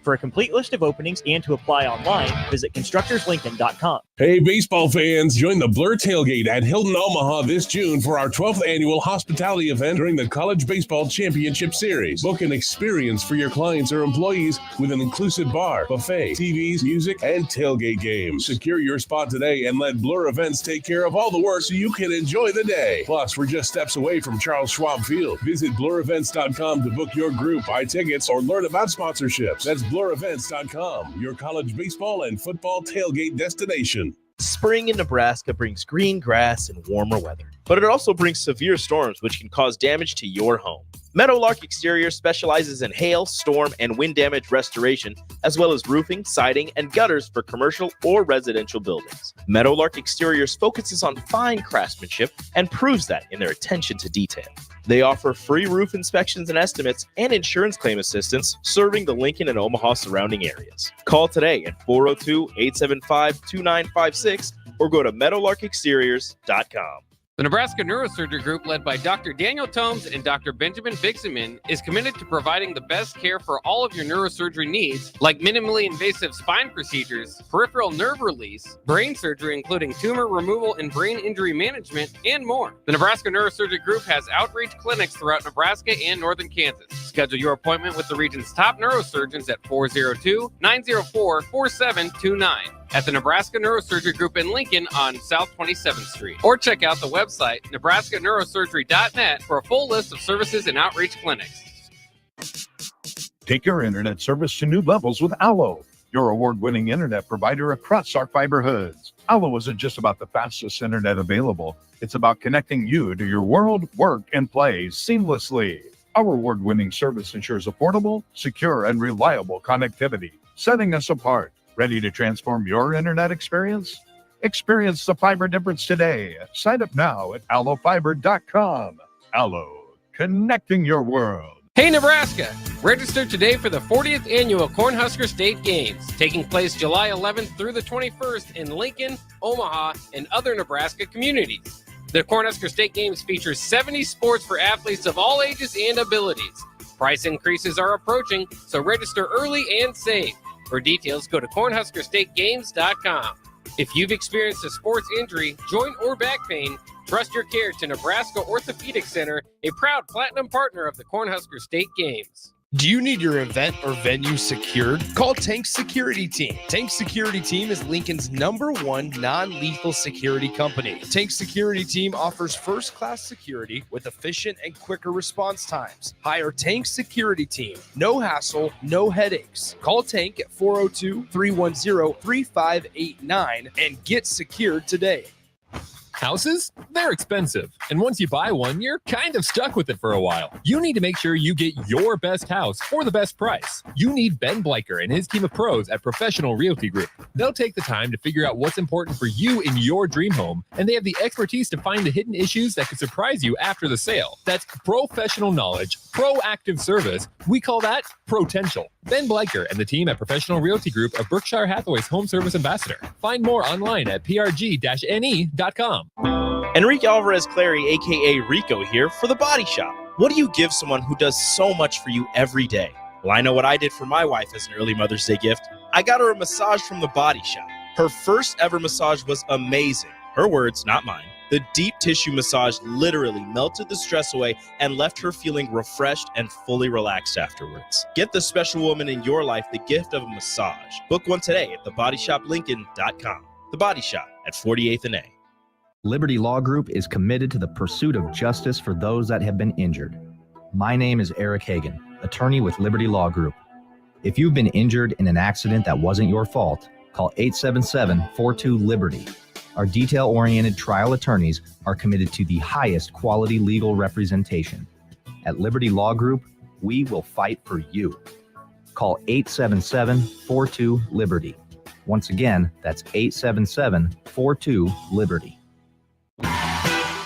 For a complete list of openings and to apply online, visit constructorslincoln.com. Hey, baseball fans, join the Blur Tailgate at Hilton Omaha this June for our 12th annual hospitality event during the College Baseball Championship Series. Book an experience for your clients or employees with an inclusive bar, buffet, TVs, music, and tailgate games. Secure your spot today and let Blur Events take care of all the work so you can enjoy the day. Plus, we're just steps away from Charles Schwab Field. Visit blurevents.com to book your group, buy tickets, or learn about sponsorships. That's blurevents.com, your college baseball and football tailgate destination. Spring in Nebraska brings green grass and warmer weather, but it also brings severe storms which can cause damage to your home. Meadowlark Exterior specializes in hail, storm, and wind damage restoration, as well as roofing, siding, and gutters for commercial or residential buildings. Meadowlark Exteriors focuses on fine craftsmanship and proves that in their attention to detail. They offer free roof inspections and estimates and insurance claim assistance, serving the Lincoln and Omaha surrounding areas. Call today at 402-875-2956 or go to meadowlarkexteriors.com. The Nebraska Neurosurgery Group, led by Dr. Daniel Tomes and Dr. Benjamin Bixeman, is committed to providing the best care for all of your neurosurgery needs, like minimally invasive spine procedures, peripheral nerve release, brain surgery, including tumor removal and brain injury management, and more. The Nebraska Neurosurgery Group has outreach clinics throughout Nebraska and northern Kansas. Schedule your appointment with the region's top neurosurgeons at 402-904-4729. At the Nebraska Neurosurgery Group in Lincoln on South 27th Street. Or check out the website, nebraskaneurosurgery.net, for a full list of services and outreach clinics. Take your internet service to new levels with Allo, your award-winning internet provider across our fiber hoods. Allo isn't just about the fastest internet available. It's about connecting you to your world, work, and play seamlessly. Our award-winning service ensures affordable, secure, and reliable connectivity, setting us apart. Ready to transform your internet experience? Experience the fiber difference today. Sign up now at allofiber.com. Allo, connecting your world. Hey Nebraska! Register today for the 40th annual Cornhusker State Games, taking place July 11th through the 21st in Lincoln, Omaha, and other Nebraska communities. The Cornhusker State Games features 70 sports for athletes of all ages and abilities. Price increases are approaching, so register early and save. For details, go to cornhuskerstategames.com. If you've experienced a sports injury, joint, or back pain, trust your care to Nebraska Orthopedic Center, a proud platinum partner of the Cornhusker State Games. Do you need your event or venue secured? Call Tank Security Team. Tank Security Team is Lincoln's #1 non-lethal security company. Tank Security Team offers first-class security with efficient and quicker response times. Hire Tank Security Team. No hassle, no headaches. Call Tank at 402-310-3589 and get secured today. Houses? They're expensive. And once you buy one, you're kind of stuck with it for a while. You need to make sure you get your best house for the best price. You need Ben Bleicher and his team of pros at Professional Realty Group. They'll take the time to figure out what's important for you in your dream home, and they have the expertise to find the hidden issues that could surprise you after the sale. That's professional knowledge, proactive service. We call that potential. Ben Bleicher and the team at Professional Realty Group are Berkshire Hathaway's home service ambassador. Find more online at prg-ne.com. Enrique Alvarez Clary, aka Rico, here for The Body Shop. What do you give someone who does so much for you every day? Well, I know what I did for my wife as an early Mother's Day gift. I got her a massage from The Body Shop. Her first ever massage was amazing. Her words, not mine. The deep tissue massage literally melted the stress away and left her feeling refreshed and fully relaxed afterwards. Get the special woman in your life the gift of a massage. Book one today at thebodyshoplincoln.com. The Body Shop at 48th and A. Liberty Law Group is committed to the pursuit of justice for those that have been injured. My name is Eric Hagan, attorney with Liberty Law Group. If you've been injured in an accident that wasn't your fault, call 877-42-LIBERTY. Our detail-oriented trial attorneys are committed to the highest quality legal representation. At Liberty Law Group, we will fight for you. Call 877-42-LIBERTY. Once again, that's 877-42-LIBERTY.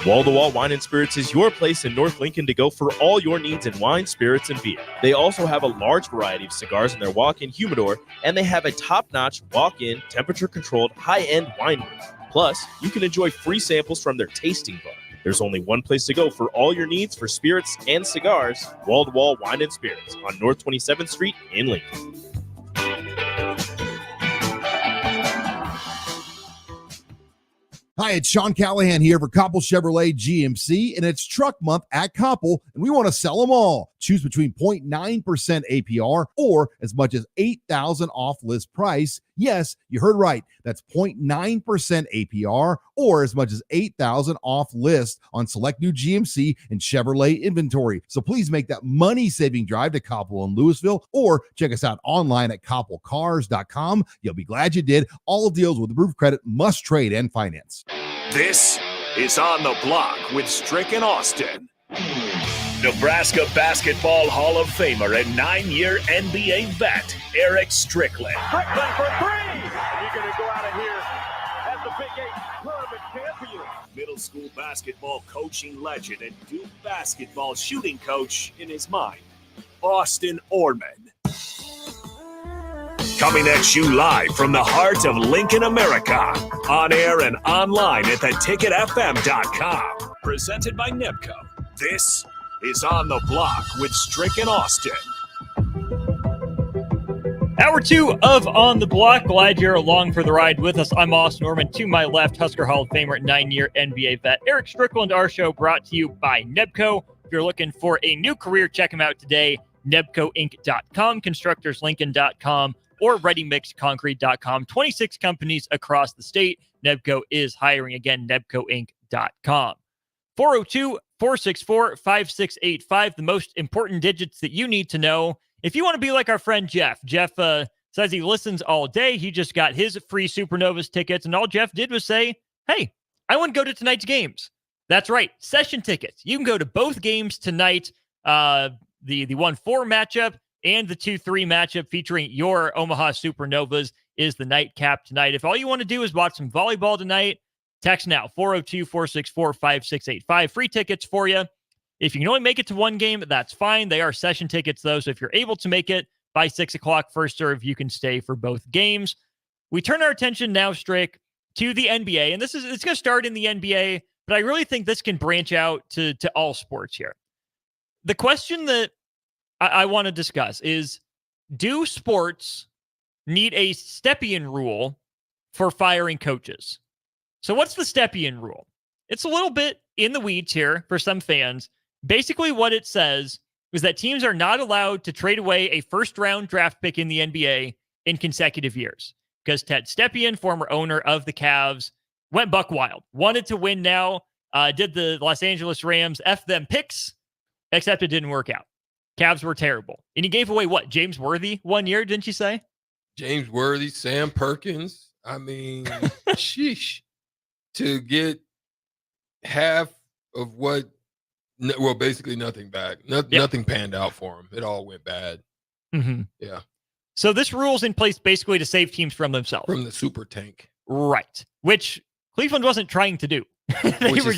Wall-to-Wall Wine and Spirits is your place in North Lincoln to go for all your needs in wine, spirits, and beer. They also have a large variety of cigars in their walk-in humidor, and they have a top-notch walk-in, temperature-controlled, high-end wine room. Plus, you can enjoy free samples from their tasting bar. There's only one place to go for all your needs for spirits and cigars, Wall-to-Wall Wine and Spirits on North 27th Street in Lincoln. Hi, it's Sean Callahan here for Koppel Chevrolet GMC, and it's truck month at Koppel, and we want to sell them all. Choose between 0.9% APR or as much as $8,000 off list price. Yes, you heard right. That's 0.9% APR or as much as $8,000 off list on select new GMC and Chevrolet inventory. So please make that money-saving drive to Koppel in Louisville or check us out online at koppelcars.com. You'll be glad you did. All deals with approved credit must trade and finance. This is On the Block with Strick and Austin. Nebraska Basketball Hall of Famer and 9-year NBA vet, Erick Strickland. Strickland for three! And you're going to go out of here as the Big 8 tournament champion. Middle school basketball coaching legend and Duke basketball shooting coach in his mind, Austin Orman. Coming at you live from the heart of Lincoln, America. On air and online at theticketfm.com. Presented by NIPCO. This is On the Block with Strick and Austin. Hour 2 of On the Block. Glad you're along for the ride with us. I'm Austin Norman. To my left, Husker Hall of Famer, 9-year NBA vet, Erick Strickland. Our show brought to you by NEBCO. If you're looking for a new career, check them out today. NEBCOinc.com, constructorslincoln.com, or readymixedconcrete.com. 26 companies across the state. NEBCO is hiring. Again, NEBCOinc.com. 402-464-5685, the most important digits that you need to know. If you want to be like our friend Jeff, says he listens all day. He just got his free Supernovas tickets, and all Jeff did was say, hey, I want to go to tonight's games. That's right, session tickets. You can go to both games tonight, the 1-4 matchup and the 2-3 matchup featuring your Omaha Supernovas is the nightcap tonight. If all you want to do is watch some volleyball tonight, text now, 402-464-5685. Free tickets for you. If you can only make it to one game, that's fine. They are session tickets, though, so if you're able to make it by 6 o'clock first serve, you can stay for both games. We turn our attention now, Strick, to the NBA, and it's going to start in the NBA, but I really think this can branch out to all sports here. The question that I want to discuss is, do sports need a Stepien rule for firing coaches. So what's the Stepien rule? It's a little bit in the weeds here for some fans. Basically, what it says is that teams are not allowed to trade away a first-round draft pick in the NBA in consecutive years. Because Ted Stepien, former owner of the Cavs, went buck wild. Wanted to win now. Did the Los Angeles Rams F them picks, except it didn't work out. Cavs were terrible. And he gave away what? James Worthy 1 year, didn't you say? James Worthy, Sam Perkins. I mean, sheesh. To get half of what, well, basically nothing back. Nothing panned out for him. It all went bad. Mm-hmm. Yeah. So this rule's in place basically to save teams from themselves. From the super tank. Right. Which Cleveland wasn't trying to do. They were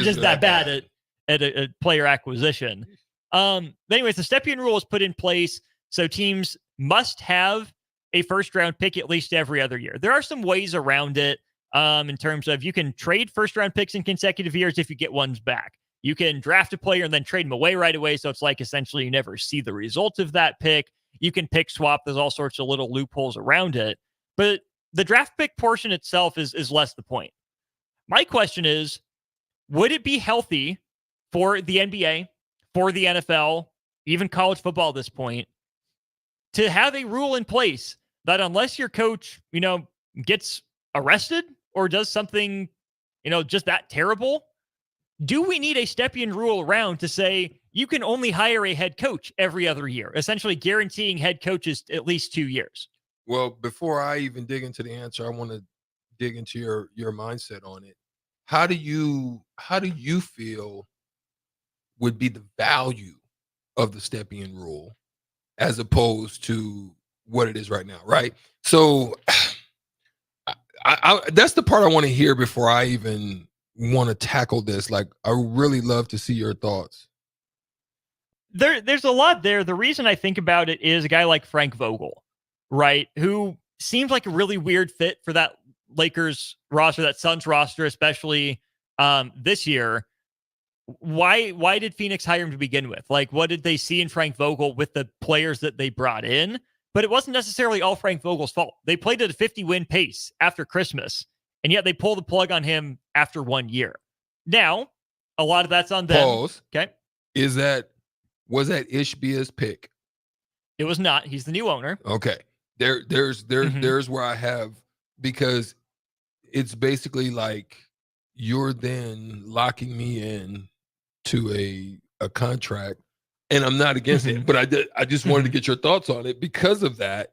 just that bad at a player acquisition. Anyways, the Stepien rule is put in place so teams must have a first-round pick at least every other year. There are some ways around it in terms of you can trade first-round picks in consecutive years if you get ones back. You can draft a player and then trade them away right away, so it's like essentially you never see the result of that pick. You can pick swap. There's all sorts of little loopholes around it. But the draft pick portion itself is less the point. My question is, would it be healthy for the NBA, for the NFL, even college football at this point, to have a rule in place that unless your coach, gets arrested or does something, just that terrible, do we need a Stepien rule around to say you can only hire a head coach every other year, essentially guaranteeing head coaches at least 2 years? Well, before I even dig into the answer, I want to dig into your mindset on it. How do you feel would be the value of the Stepien rule as opposed to what it is right now, right? So I that's the part I want to hear before I even want to tackle this. Like, I really love to see your thoughts. There's a lot there. The reason I think about it is a guy like Frank Vogel, right? Who seems like a really weird fit for that Lakers roster, that Suns roster, especially this year. Why did Phoenix hire him to begin with? Like, what did they see in Frank Vogel with the players that they brought in? But it wasn't necessarily all Frank Vogel's fault. They played at a 50-win pace after Christmas, and yet they pulled the plug on him after 1 year. Now, a lot of that's on them. Pause. Okay. Was that Ishbia's pick? It was not. He's the new owner. Okay. There's where I have, because it's basically like you're then locking me in to a contract, and I'm not against it, but I just wanted to get your thoughts on it because of that.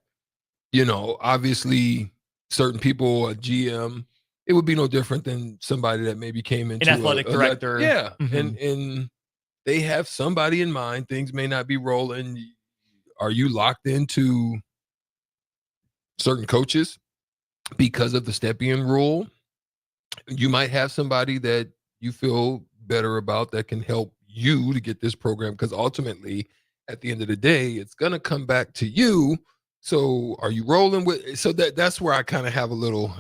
Obviously certain people, a GM, it would be no different than somebody that maybe came into an athletic director. Yeah. And they have somebody in mind. Things may not be rolling. Are you locked into certain coaches because of the Stepien rule? You might have somebody that you feel better about that can help you to get this program, because ultimately, at the end of the day, it's going to come back to you. So are you rolling with? So that's where I kind of have a little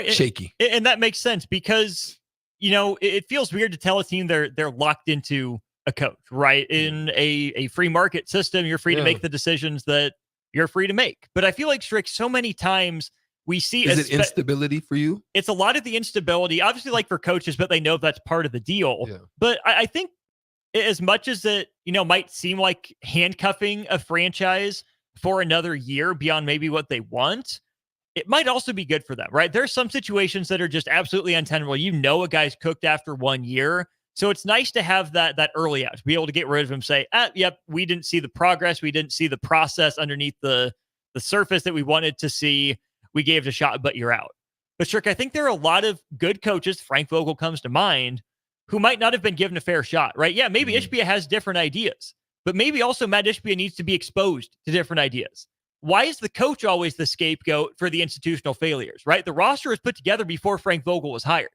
shaky. And that makes sense because, it feels weird to tell a team they're locked into a coach, right? In a free market system, you're free to make the decisions that you're free to make. But I feel like, Strick, so many times we see... Is it instability for you? It's a lot of the instability, obviously, like for coaches, but they know that's part of the deal. Yeah. But I think as much as it, might seem like handcuffing a franchise for another year beyond maybe what they want, it might also be good for them, right? There's some situations that are just absolutely untenable. A guy's cooked after 1 year. So it's nice to have that early out, to be able to get rid of him, say, yep, we didn't see the progress. We didn't see the process underneath the surface that we wanted to see. We gave it a shot, but you're out. But Strick, I think there are a lot of good coaches, Frank Vogel comes to mind, who might not have been given a fair shot, right? Yeah, maybe Ishbia has different ideas, but maybe also Matt Ishbia needs to be exposed to different ideas. Why is the coach always the scapegoat for the institutional failures, right? The roster was put together before Frank Vogel was hired.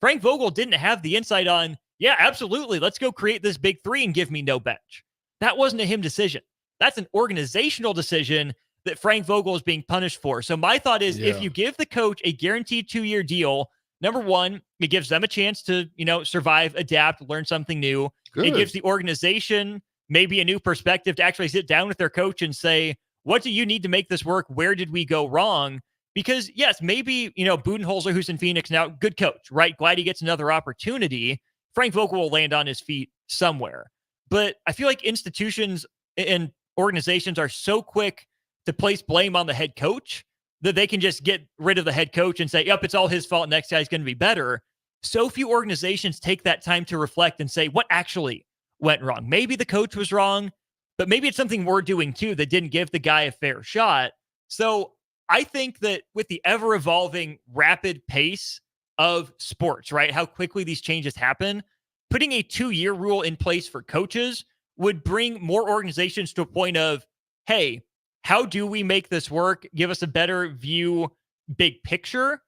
Frank Vogel didn't have the insight on, yeah, absolutely, let's go create this big three and give me no bench. That wasn't a him decision. That's an organizational decision that Frank Vogel is being punished for. So my thought is, if you give the coach a guaranteed 2-year deal, number one, it gives them a chance to, survive, adapt, learn something new. Good. It gives the organization maybe a new perspective to actually sit down with their coach and say, what do you need to make this work? Where did we go wrong? Because yes, maybe, Budenholzer, who's in Phoenix now, good coach, right? Glad he gets another opportunity. Frank Vogel will land on his feet somewhere. But I feel like institutions and organizations are so quick to place blame on the head coach that they can just get rid of the head coach and say, yep, it's all his fault. Next guy's going to be better. So few organizations take that time to reflect and say, what actually went wrong? Maybe the coach was wrong, but maybe it's something we're doing too that didn't give the guy a fair shot. So I think that with the ever-evolving rapid pace of sports, right, how quickly these changes happen, putting a 2-year rule in place for coaches would bring more organizations to a point of, hey, how do we make this work? Give us a better view, big picture,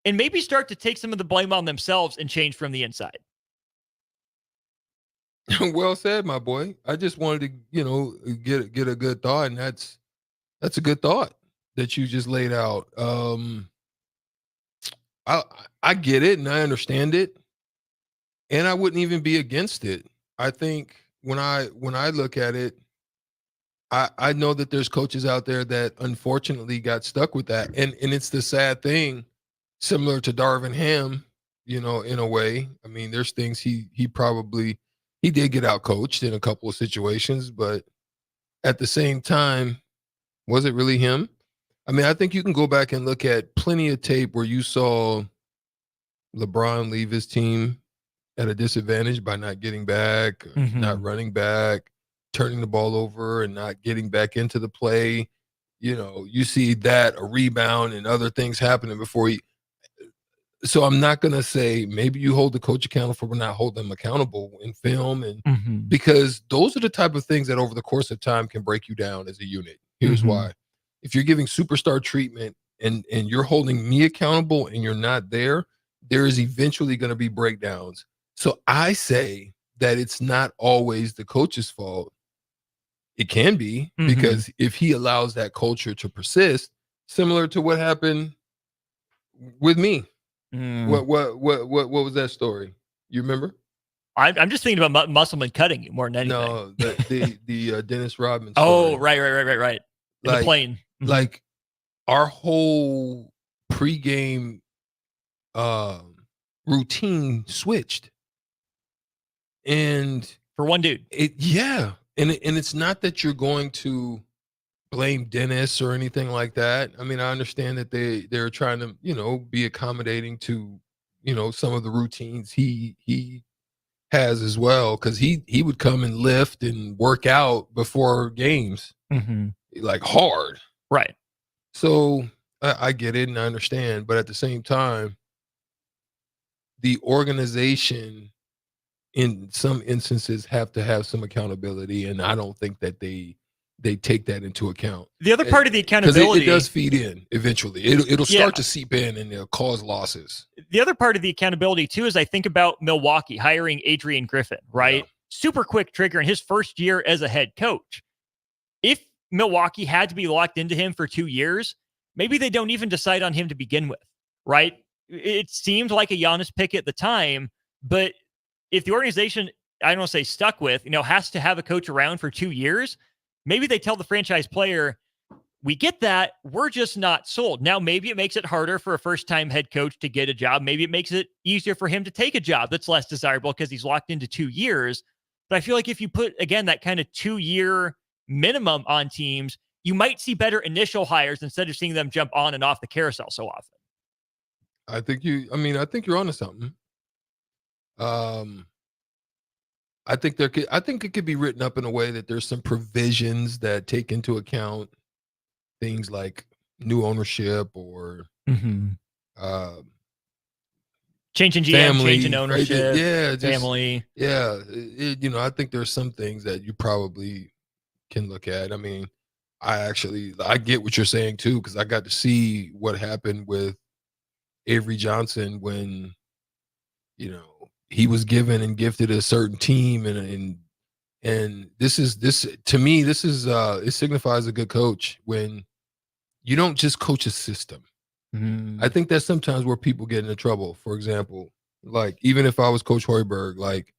and maybe start to take some of the blame on themselves and change from the inside. Well said, my boy. I just wanted to, get a good thought, and that's a good thought that you just laid out. I get it and I understand it, and I wouldn't even be against it. I think when I look at it, I know that there's coaches out there that unfortunately got stuck with that, and it's the sad thing, similar to Darvin Ham, in a way. I mean, there's things he did get out coached in a couple of situations, but at the same time, was it really him? I mean, I think you can go back and look at plenty of tape where you saw LeBron leave his team at a disadvantage by not getting back, not running back, turning the ball over and not getting back into the play. You see that, a rebound and other things happening before he. So I'm not going to say maybe you hold the coach accountable for not hold them accountable in film, and because those are the type of things that over the course of time can break you down as a unit. Here's why. If you're giving superstar treatment and you're holding me accountable and you're not there is eventually going to be breakdowns. So I say that it's not always the coach's fault. It can be, because if he allows that culture to persist, similar to what happened with me. What was that story? You remember? I'm just thinking about Musselman cutting you more than anything. No, the Dennis Rodman story. Oh, right. In the plane. Like our whole pregame routine switched. And for one dude. And it's not that you're going to blame Dennis or anything like that. I mean, I understand that they're trying to, be accommodating to, some of the routines he has as well, because he would come and lift and work out before games, like hard. Right. So I get it and I understand, but at the same time, the organization in some instances have to have some accountability, and I don't think that they take that into account. The other part of the accountability, it does feed in eventually. It'll start to seep in and it'll cause losses. The other part of the accountability too is I think about Milwaukee hiring Adrian Griffin, right? Yeah. Super quick trigger in his first year as a head coach. If Milwaukee had to be locked into him for 2 years, maybe they don't even decide on him to begin with, right? It seemed like a Giannis pick at the time, but if the organization, I don't want to say stuck with, has to have a coach around for 2 years, maybe they tell the franchise player, we get that, we're just not sold. Now, maybe it makes it harder for a first-time head coach to get a job. Maybe it makes it easier for him to take a job that's less desirable because he's locked into 2 years. But I feel like if you put, again, that kind of 2-year minimum on teams, you might see better initial hires instead of seeing them jump on and off the carousel so often. I think you're onto something. I think it could be written up in a way that there's some provisions that take into account things like new ownership or changing GM, family, changing ownership, family. Yeah, I think there's some things that you probably can look at. I mean, I get what you're saying too, because I got to see what happened with Avery Johnson when, he was given and gifted a certain team, and this to me, it signifies a good coach when you don't just coach a system. I think that's sometimes where people get into trouble. For example, like even if I was Coach Hoiberg, like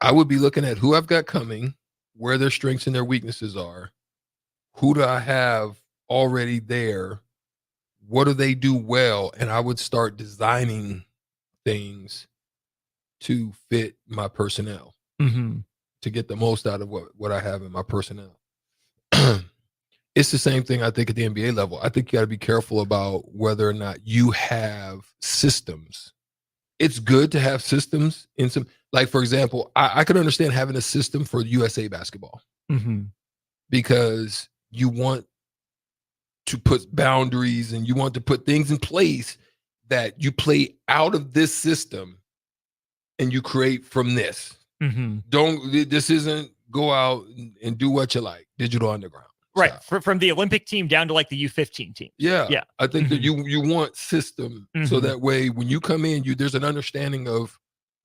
I would be looking at who I've got coming, where their strengths and their weaknesses are, who do I have already there, what do they do well? And I would start designing things to fit my personnel, to get the most out of what I have in my personnel. It's the same thing, I think, at the NBA level. I think you got to be careful about whether or not you have systems. It's good to have systems in some, like, for example, I could understand having a system for USA basketball because you want to put boundaries and you want to put things in place that you play out of this system and you create from this. This isn't go out and do what you like, digital underground. Right. From the Olympic team down to like the U15 team. Yeah. Yeah. I think that you want system so that way when you come in, there's an understanding of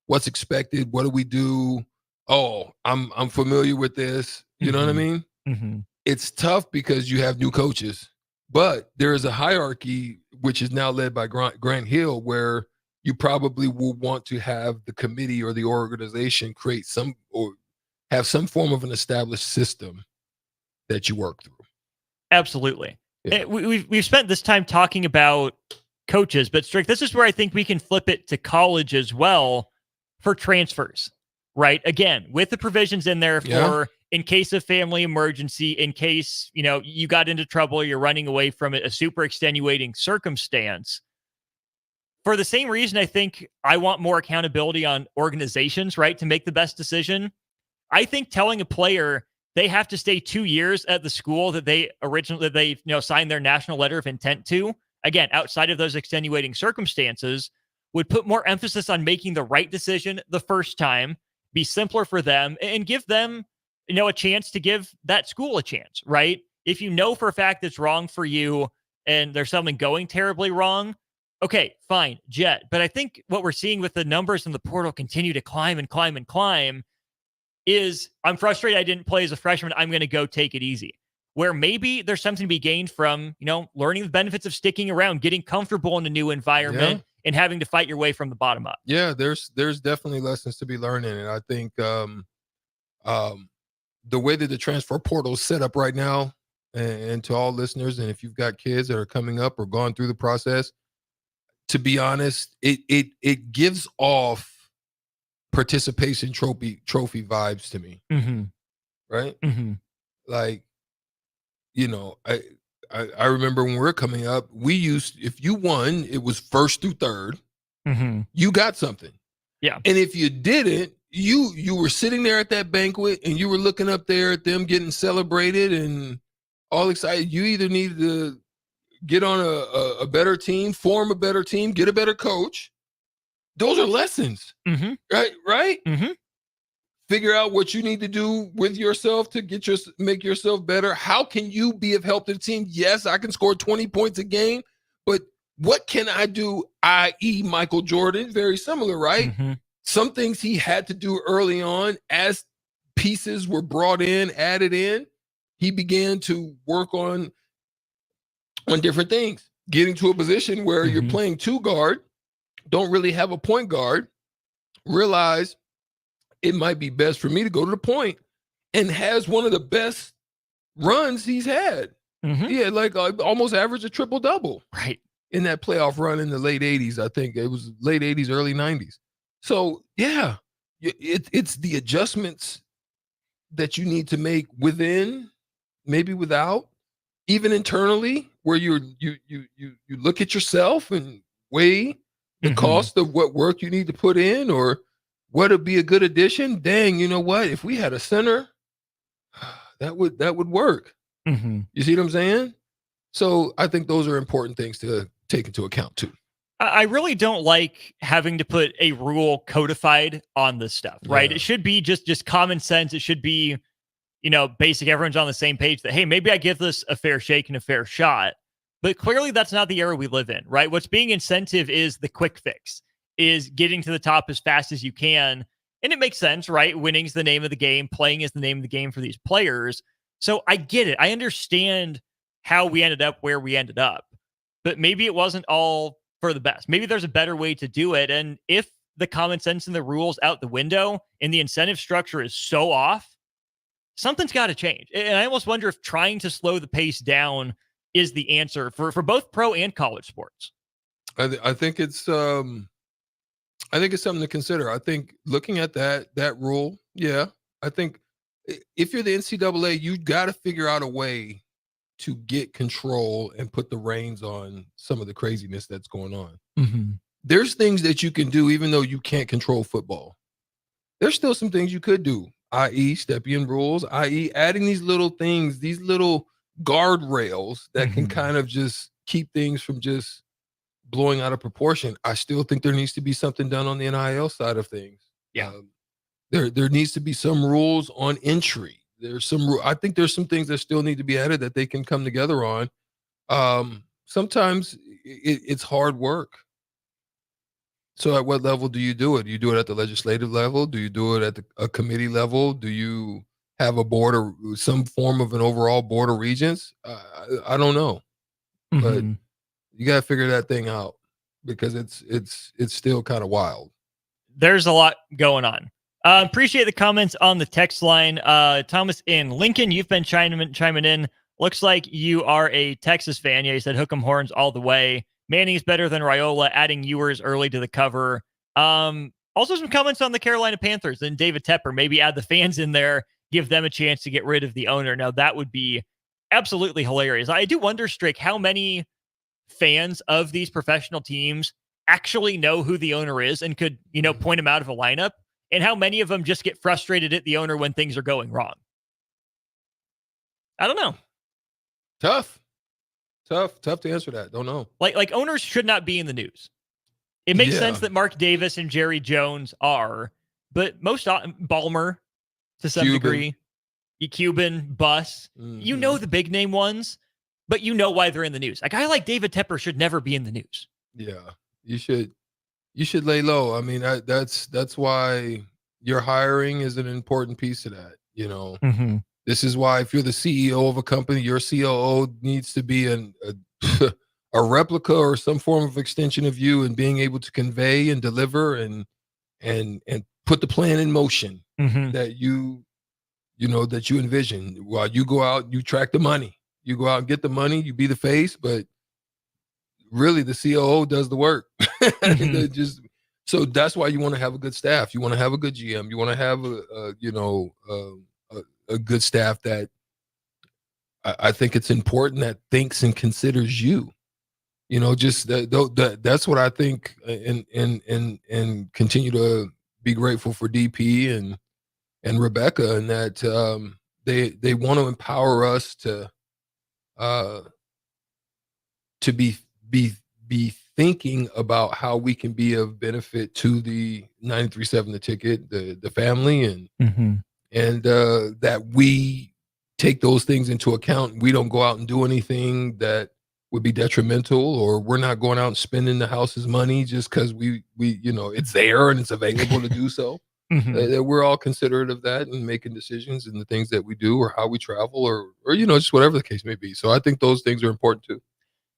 what's expected. What do we do? Oh, I'm familiar with this. You know what I mean? It's tough because you have new coaches, but there is a hierarchy which is now led by Grant Hill, where you probably will want to have the committee or the organization create some or have some form of an established system that you work through. Absolutely. Yeah. We've spent this time talking about coaches, but Strick, this is where I think we can flip it to college as well for transfers, right? Again, with the provisions in there for in case of family emergency, in case, you got into trouble, you're running away from it, a super extenuating circumstance. For the same reason, I think I want more accountability on organizations, right? To make the best decision. I think telling a player they have to stay 2 years at the school that they signed their national letter of intent to, again, outside of those extenuating circumstances, would put more emphasis on making the right decision the first time, be simpler for them, and give them, a chance to give that school a chance, right? If you know for a fact it's wrong for you and there's something going terribly wrong, okay, fine, jet. But I think what we're seeing with the numbers in the portal continue to climb and climb and climb is I'm frustrated I didn't play as a freshman. I'm going to go take it easy. Where maybe there's something to be gained from, learning the benefits of sticking around, getting comfortable in a new environment and having to fight your way from the bottom up. Yeah, there's definitely lessons to be learned in it. I think the way that the transfer portal is set up right now, and to all listeners, and if you've got kids that are coming up or gone through the process, to be honest, it gives off participation trophy vibes to me. Right? Like, I remember when we were coming up, if you won, it was first through third. You got something. Yeah. And if you didn't, you were sitting there at that banquet and you were looking up there at them getting celebrated and all excited. You either needed to get on a better team, form a better team, get a better coach. Those are lessons. Right? Figure out what you need to do with yourself to make yourself better. How can you be of help to the team? Yes, I can score 20 points a game, but what can I do? I.e. Michael Jordan, very similar, right? Some things he had to do early on as pieces were brought in, added in. He began to work on different things, getting to a position where you're playing two guard, don't really have a point guard, realize it might be best for me to go to the point, and has one of the best runs he's had. He had almost averaged a triple-double. Right. In that playoff run in the late 80s, I think. It was late 80s, early 90s. So, yeah, it's the adjustments that you need to make within, maybe without, even internally, where you look at yourself and weigh the cost of what work you need to put in or what would be a good addition. Dang, you know what? If we had a center, that would work. You see what I'm saying? So I think those are important things to take into account too. I really don't like having to put a rule codified on this stuff, right? Yeah. It should be just common sense. It should be, basic. Everyone's on the same page that, hey, maybe I give this a fair shake and a fair shot. But clearly that's not the era we live in, right? What's being incentive is the quick fix, is getting to the top as fast as you can. And it makes sense, right? Winning's the name of the game. Playing is the name of the game for these players. So I get it. I understand how we ended up where we ended up. But maybe it wasn't all for the best. Maybe there's a better way to do it. And if the common sense and the rules out the window and the incentive structure is so off, something's got to change. And I almost wonder if trying to slow the pace down is the answer for both pro and college sports. I think it's something to consider. I think looking at that rule, yeah, I think if you're the NCAA, you got to figure out a way to get control and put the reins on some of the craziness that's going on. Mm-hmm. There's things that you can do even though you can't control football. There's still some things you could do, i.e. step-in rules, i.e. adding these little things, these little guardrails that can kind of just keep things from just blowing out of proportion. I still think there needs to be something done on the NIL side of things. Yeah. There needs to be some rules on entry. I think there's some things that still need to be added that they can come together on. Sometimes it's hard work. So at what level do you do it? Do you do it at the legislative level? Do you do it at a committee level? Do you have a board or some form of an overall board of regents? I don't know, but you got to figure that thing out because it's still kind of wild. There's a lot going on. Appreciate the comments on the text line. Thomas in Lincoln, you've been chiming in. Looks like you are a Texas fan. Yeah, you said hook 'em horns all the way. Manning's better than Raiola, adding Ewers early to the cover. Also some comments on the Carolina Panthers and David Tepper. Maybe add the fans in there, give them a chance to get rid of the owner. Now, that would be absolutely hilarious. I do wonder, Strick, how many fans of these professional teams actually know who the owner is and could, point him out of a lineup, and how many of them just get frustrated at the owner when things are going wrong. I don't know. Tough to answer that. Don't know. Like owners should not be in the news. It makes sense that Mark Davis and Jerry Jones are, but most Ballmer to some degree, Cuban, Buss, you know the big name ones, but you know why they're in the news. A guy like David Tepper should never be in the news. Yeah, you should lay low. I mean, that's why your hiring is an important piece of that. Mm-hmm. This is why if you're the CEO of a company, your COO needs to be a replica or some form of extension of you, and being able to convey and deliver and put the plan in motion that you envision. While you go out, you track the money. You go out and get the money. You be the face, but really the COO does the work. So that's why you want to have a good staff. You want to have a good GM. You want to have a good staff that I think it's important that thinks and considers you. That's what I think, and continue to be grateful for DP and Rebecca, and that they want to empower us to be thinking about how we can be of benefit to the 93.7 The Ticket, the family, and that we take those things into account. We don't go out and do anything that would be detrimental, or we're not going out and spending the house's money just because we it's there and it's available to do so. We're all considerate of that and making decisions in the things that we do or how we travel or just whatever the case may be. So I think those things are important too.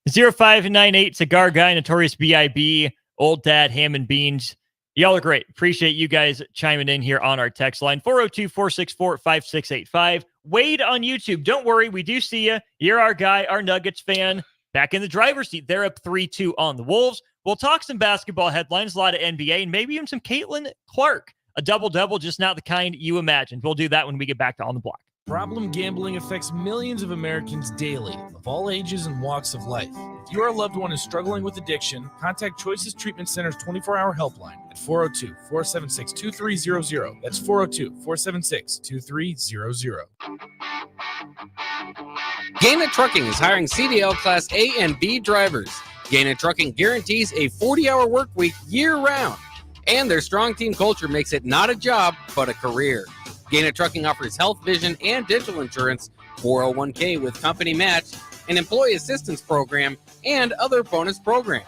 0598 Cigar Guy, Notorious B.I.B., Old Dad, Ham and Beans. Y'all are great. Appreciate you guys chiming in here on our text line. 402-464-5685. Wade on YouTube. Don't worry, we do see you. You're our guy, our Nuggets fan. Back in the driver's seat. They're up 3-2 on the Wolves. We'll talk some basketball headlines, a lot of NBA, and maybe even some Caitlin Clark. A double-double, just not the kind you imagined. We'll do that when we get back to On the Block. Problem gambling affects millions of Americans daily, of all ages and walks of life. If your loved one is struggling with addiction, contact Choices Treatment Center's 24-hour helpline at 402-476-2300. That's 402-476-2300. Gaina Trucking is hiring CDL Class A and B drivers. Gaina Trucking guarantees a 40-hour work week year-round, and their strong team culture makes it not a job, but a career. Gaina Trucking offers health, vision, and dental insurance, 401k with company match, an employee assistance program, and other bonus programs.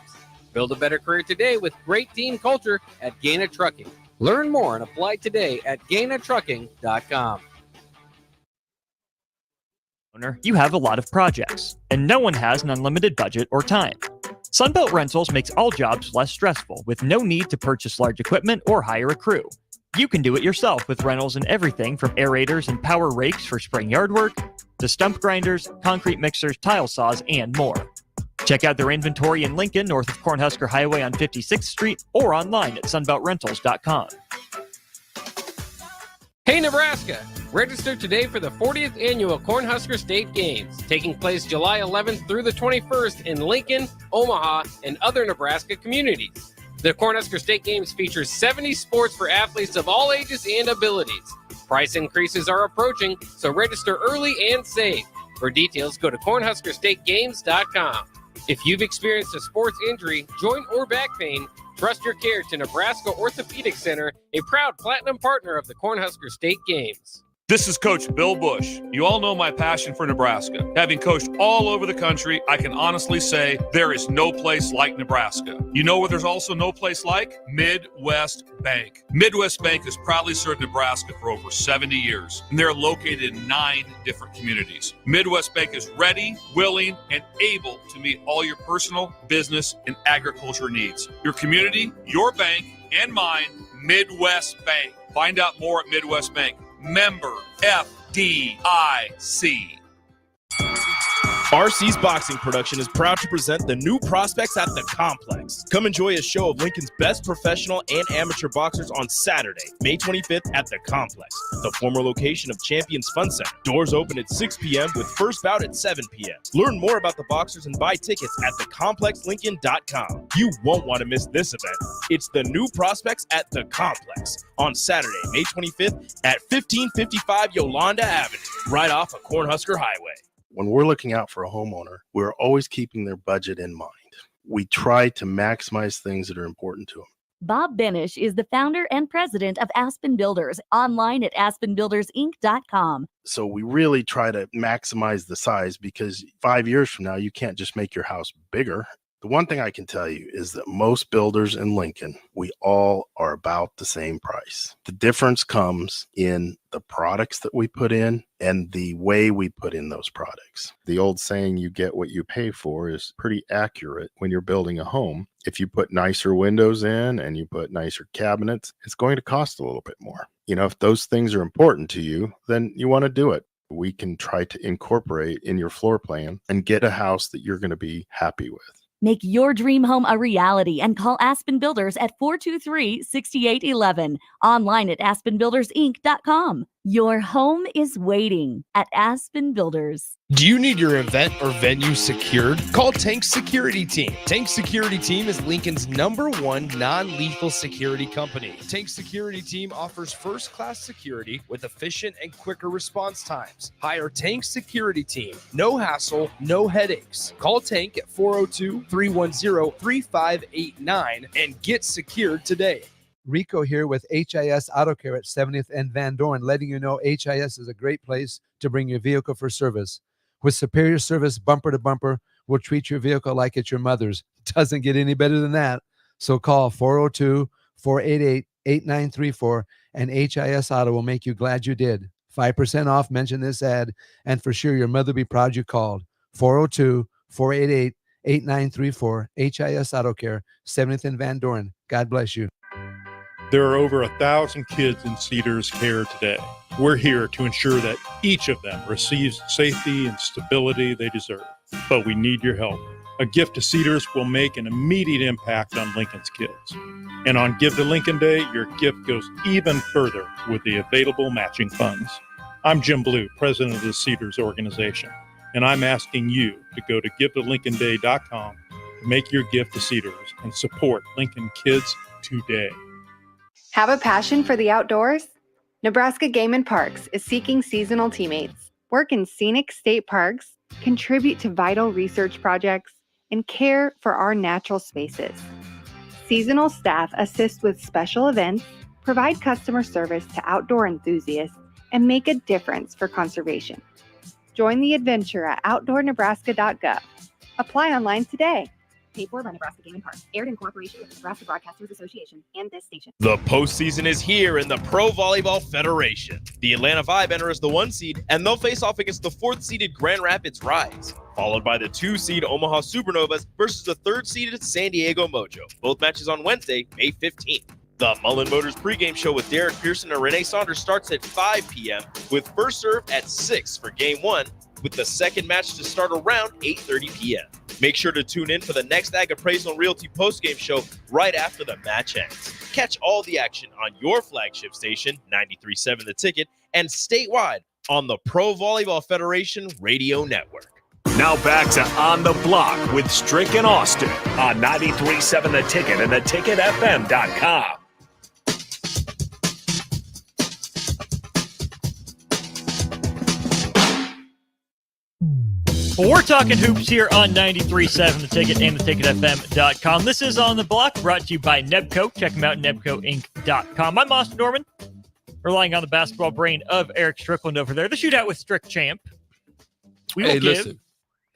Build a better career today with great team culture at Gaina Trucking. Learn more and apply today at GainaTrucking.com. You have a lot of projects, and no one has an unlimited budget or time. Sunbelt Rentals makes all jobs less stressful with no need to purchase large equipment or hire a crew. You can do it yourself with rentals and everything from aerators and power rakes for spring yard work to stump grinders, concrete mixers, tile saws, and more. Check out their inventory in Lincoln, north of Cornhusker Highway on 56th Street, or online at sunbeltrentals.com. Hey, Nebraska! Register today for the 40th annual Cornhusker State Games, taking place July 11th through the 21st in Lincoln, Omaha, and other Nebraska communities. The Cornhusker State Games features 70 sports for athletes of all ages and abilities. Price increases are approaching, so register early and save. For details, go to cornhuskerstategames.com. If you've experienced a sports injury, joint, or back pain, trust your care to Nebraska Orthopedic Center, a proud platinum partner of the Cornhusker State Games. This is Coach Bill Bush. You all know my passion for Nebraska. Having coached all over the country, I can honestly say there is no place like Nebraska. You know where there's also no place like? Midwest Bank. Midwest Bank has proudly served Nebraska for over 70 years, and they're located in 9 different communities. Midwest Bank is ready, willing, and able to meet all your personal, business, and agriculture needs. Your community, your bank, and mine, Midwest Bank. Find out more at Midwest Bank. Member FDIC. RC's Boxing Production is proud to present the new prospects at the Complex. Come enjoy a show of Lincoln's best professional and amateur boxers on Saturday, May 25th at the Complex, the former location of Champions Fun Center. Doors open at 6 p.m. with first bout at 7 p.m. Learn more about the boxers and buy tickets at thecomplexlincoln.com. You won't want to miss this event. It's the new prospects at the Complex on Saturday, May 25th at 1555 Yolanda Avenue, right off of Cornhusker Highway. When we're looking out for a homeowner, we're always keeping their budget in mind. We try to maximize things that are important to them. Bob Benish is the founder and president of Aspen Builders, online at aspenbuildersinc.com. So we really try to maximize the size because 5 years from now, you can't just make your house bigger. The one thing I can tell you is that most builders in Lincoln, we all are about the same price. The difference comes in the products that we put in and the way we put in those products. The old saying, you get what you pay for, is pretty accurate when you're building a home. If you put nicer windows in and you put nicer cabinets, it's going to cost a little bit more. You know, if those things are important to you, then you want to do it. We can try to incorporate in your floor plan and get a house that you're going to be happy with. Make your dream home a reality and call Aspen Builders at 423-6811. Online at aspenbuildersinc.com. Your home is waiting at Aspen Builders. Do you need your event or venue secured? Call Tank Security Team. Tank Security Team is Lincoln's #1 non-lethal security company. Tank Security Team offers first-class security with efficient and quicker response times. Hire Tank Security Team. No hassle, no headaches. Call Tank at 402-310-3589 and get secured today. Rico here with HIS Auto Care at 70th and Van Dorn, letting you know HIS is a great place to bring your vehicle for service. With superior service bumper to bumper, we'll treat your vehicle like it's your mother's. Doesn't get any better than that. So call 402-488-8934 and HIS Auto will make you glad you did. 5% off, mention this ad, and for sure your mother will be proud you called. 402-488-8934, HIS Auto Care, 70th and Van Dorn. God bless you. There are over 1,000 kids in Cedars care today. We're here to ensure that each of them receives safety and stability they deserve. But we need your help. A gift to Cedars will make an immediate impact on Lincoln's kids. And on Give to Lincoln Day, your gift goes even further with the available matching funds. I'm Jim Blue, president of the Cedars organization, and I'm asking you to go to givetolincolnday.com to make your gift to Cedars and support Lincoln kids today. Have a passion for the outdoors? Nebraska Game and Parks is seeking seasonal teammates, work in scenic state parks, contribute to vital research projects, and care for our natural spaces. Seasonal staff assist with special events, provide customer service to outdoor enthusiasts, and make a difference for conservation. Join the adventure at outdoornebraska.gov. Apply online today. Paid for by Nebraska Game and Parks. Aired in cooperation with the Nebraska Broadcasters Association and this station. The postseason is here in the Pro Volleyball Federation. The Atlanta Vibe enters the 1 seed, and they'll face off against the 4th-seeded Grand Rapids Rise, followed by the 2-seed Omaha Supernovas versus the 3rd-seeded San Diego Mojo. Both matches on Wednesday, May 15th. The Mullen Motors pregame show with Derek Pearson and Renee Saunders starts at 5 p.m. with first serve at 6 for Game 1, with the second match to start around 8:30 p.m. Make sure to tune in for the next Ag Appraisal and Realty postgame show right after the match ends. Catch all the action on your flagship station, 93.7 The Ticket, and statewide on the Pro Volleyball Federation Radio Network. Now back to On the Block with Strick and Austin on 93.7 The Ticket and theticketfm.com. Well, we're talking hoops here on 93.7 The Ticket and theticketfm.com. This is On the Block, brought to you by Nebco. Check them out, nebcoinc.com. I'm Austin Norman, relying on the basketball brain of Erick Strickland over there. The shootout with Strick Champ. Listen.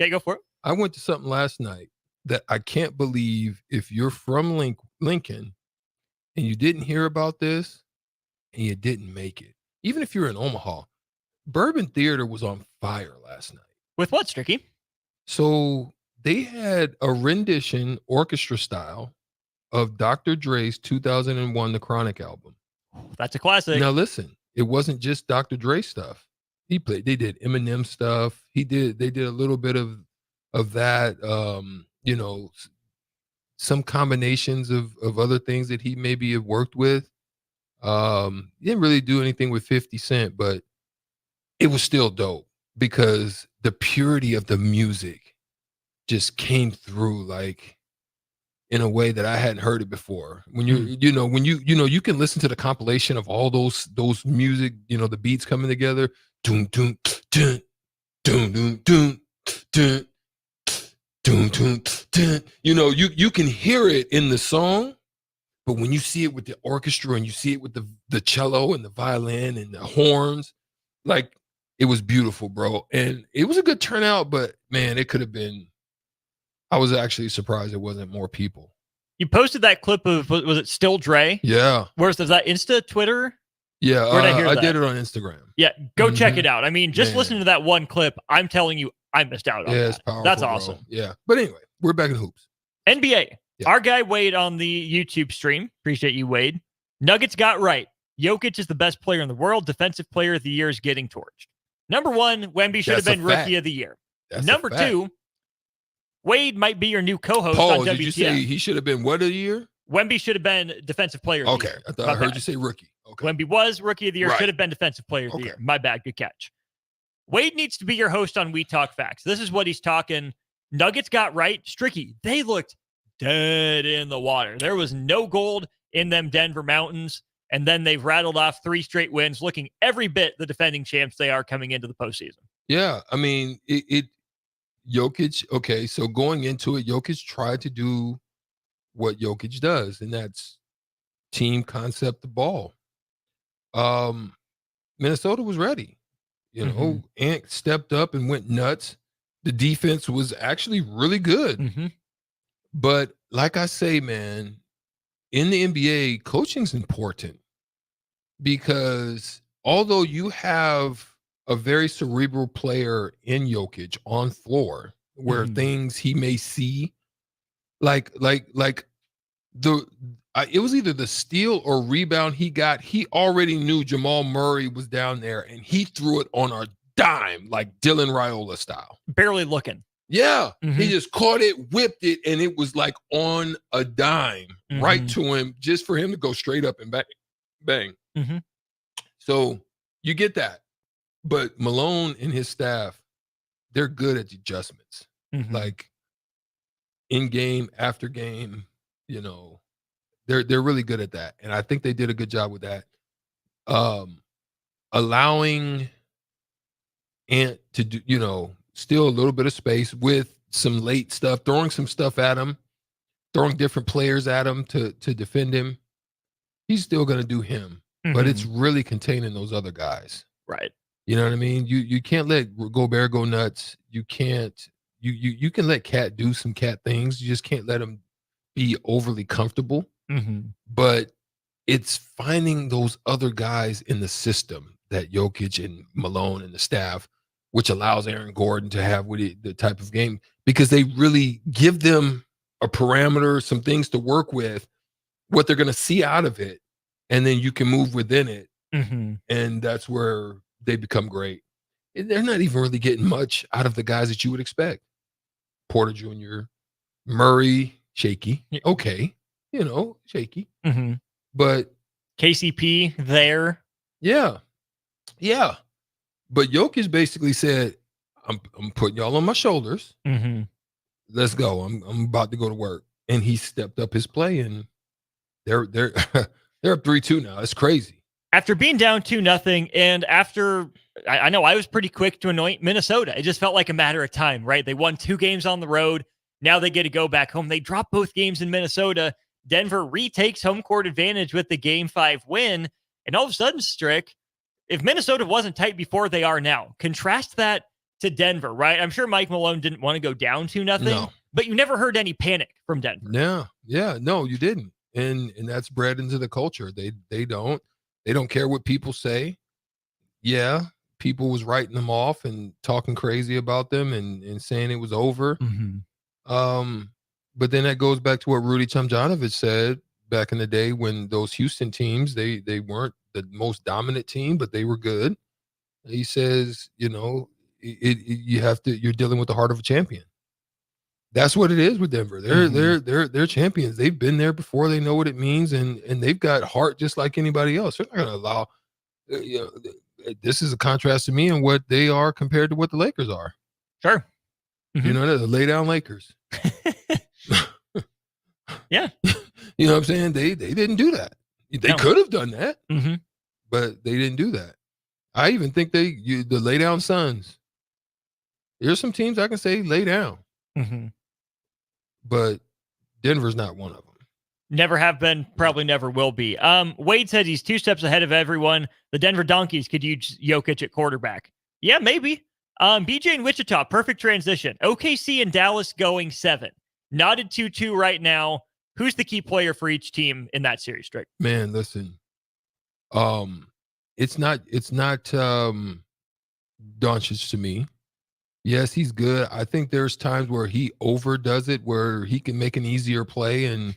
Okay, go for it. I went to something last night that I can't believe if you're from Lincoln and you didn't hear about this and you didn't make it. Even if you're in Omaha, Bourbon Theater was on fire last night. With what, Stricky? So they had a rendition, orchestra style, of Dr. Dre's 2001 The Chronic album. That's a classic. Now listen, it wasn't just Dr. Dre stuff. They did Eminem stuff. They did a little bit of that, some combinations of other things that he maybe have worked with. He didn't really do anything with 50 Cent, but it was still dope because the purity of the music just came through like in a way that I hadn't heard it before. When you can listen to the compilation of all those music, the beats coming together. Doom doom dun doom doom doom dun doom doom dun. You can hear it in the song, but when you see it with the orchestra and you see it with the cello and the violin and the horns, like it was beautiful, bro. And it was a good turnout, but man, it could have been. I was actually surprised it wasn't more people. You posted that clip of, was it Still Dre? Yeah. Where's that Insta, Twitter? Yeah, I did it on Instagram. Yeah, go check it out. I mean, just listening to that one clip, I'm telling you, I missed out on that. It's powerful. That's bro. awesome. Yeah. But anyway, we're back in hoops. NBA. Yeah. Our guy Wade on the YouTube stream. Appreciate you, Wade. Nuggets got right. Jokic is the best player in the world. Defensive player of the year is getting torched. Number one, Wemby should have been rookie of the year. That's Number two, Wade might be your new co-host on WTF. Did you say he should have been what of the year? Wemby should have been defensive player of the year. I thought I heard you say rookie. Okay. Wemby was rookie of the year, Right. should have been defensive player of the year. My bad, good catch. Wade needs to be your host on We Talk Facts. This is what he's talking. Nuggets got right. Stricky, they looked dead in the water. There was no gold in them Denver Mountains, and then they've rattled off 3 straight wins, looking every bit the defending champs they are coming into the postseason. Yeah, I mean, Jokic, okay, so going into it, Jokic tried to do what Jokic does, and that's team concept the ball. Minnesota was ready. Ant stepped up and went nuts. The defense was actually really good. But like I say, man, in the NBA, coaching's important because although you have a very cerebral player in Jokic on floor where things he may see, it was either the steal or rebound he got. He already knew Jamal Murray was down there and he threw it on a dime, like Dylan Raiola style. Barely looking. Yeah. He just caught it, whipped it, and it was like on a dime right to him just for him to go straight up and bang. So you get that. But Malone and his staff, they're good at adjustments. Like in game, after game, they're really good at that. And I think they did a good job with that. Allowing Ant to do, still a little bit of space with some late stuff, throwing some stuff at him, throwing different players at him to defend him. He's still going to do him, but it's really containing those other guys. Right. You know what I mean? You can't let Gobert go nuts. You can't. You can let Cat do some Cat things. You just can't let him be overly comfortable. But it's finding those other guys in the system that Jokic and Malone and the staff, which allows Aaron Gordon to have the type of game, because they really give them a parameter, some things to work with what they're going to see out of it, and then you can move within it, Mm-hmm. and that's where they become great. And they're not even really getting much out of the guys that you would expect. Porter Jr., Murray, shaky. Okay, shaky. Mm-hmm. But KCP there. Yeah. But Jokic basically said, I'm putting y'all on my shoulders. Mm-hmm. Let's go. I'm about to go to work. And he stepped up his play, and they're they're up 3-2 now. It's crazy. After being down 2-0, and after I know I was pretty quick to anoint Minnesota. It just felt like a matter of time, right? They won 2 games on the road. Now they get to go back home. They dropped both games in Minnesota. Denver retakes home court advantage with the Game 5 win. And all of a sudden, Strick, if Minnesota wasn't tight before, they are now. Contrast that to Denver, right? I'm sure Mike Malone didn't want to go down 2-0, but you never heard any panic from Denver. No, you didn't. And that's bred into the culture. They don't care what people say. Yeah, people was writing them off and talking crazy about them and saying it was over. Mm-hmm. But then that goes back to what Rudy Tomjanovich said back in the day when those Houston teams, they weren't the most dominant team, but they were good. He says, you're dealing with the heart of a champion. That's what it is with Denver. They're champions. They've been there before. They know what it means, and they've got heart just like anybody else. They're not going to allow. This is a contrast to me and what they are compared to what the Lakers are. Sure, they're the lay down Lakers. Yeah, you know what I'm saying. They didn't do that. They could have done that, but they didn't do that. I even think the lay down Suns. There's some teams I can say lay down. But Denver's not one of them. Never have been, probably never will be. Wade said he's 2 steps ahead of everyone. The Denver Donkeys could use Jokic at quarterback. Yeah, maybe. BJ in Wichita, perfect transition. OKC and Dallas going 7. Knotted 2-2 right now. Who's the key player for each team in that series, Strick? Man, listen. It's not Doncic to me. Yes, he's good. I think there's times where he overdoes it, where he can make an easier play and,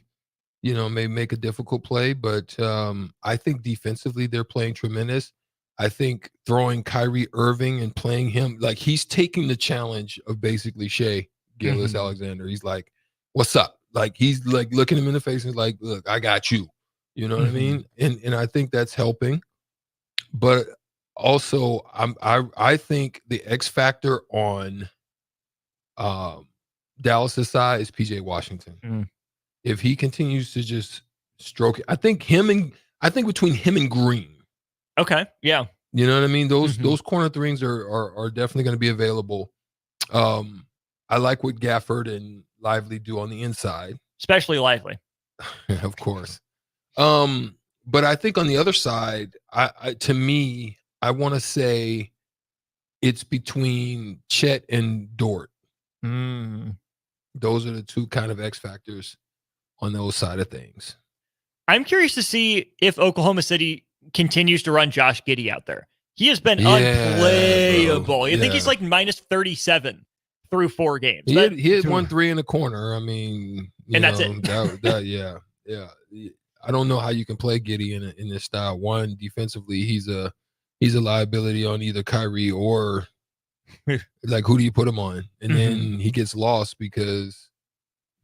maybe make a difficult play. But I think defensively they're playing tremendous. I think throwing Kyrie Irving and playing him, like he's taking the challenge of basically Shea Gilgeous-Alexander. He's like, what's up? Like he's like looking him in the face and like, look, I got you. You know what I mean? And I think that's helping. But also, I think the X factor on Dallas' side is PJ Washington. If he continues to just stroke it, I think between him and Green. Okay, yeah. You know what I mean? Those corner threes are definitely going to be available. I like what Gafford and Lively do on the inside, especially Lively, of course. But I think on the other side, to me, I want to say it's between Chet and Dort. Those are the 2 kind of X factors on those side of things. I'm curious to see if Oklahoma City continues to run Josh Giddey out there. He has been unplayable. I think he's like minus 37 through 4 games. He had 1 3 in the corner. I mean, that's it. Yeah. I don't know how you can play Giddey in this style. One, defensively, he's a liability on either Kyrie or like who do you put him on? And then he gets lost because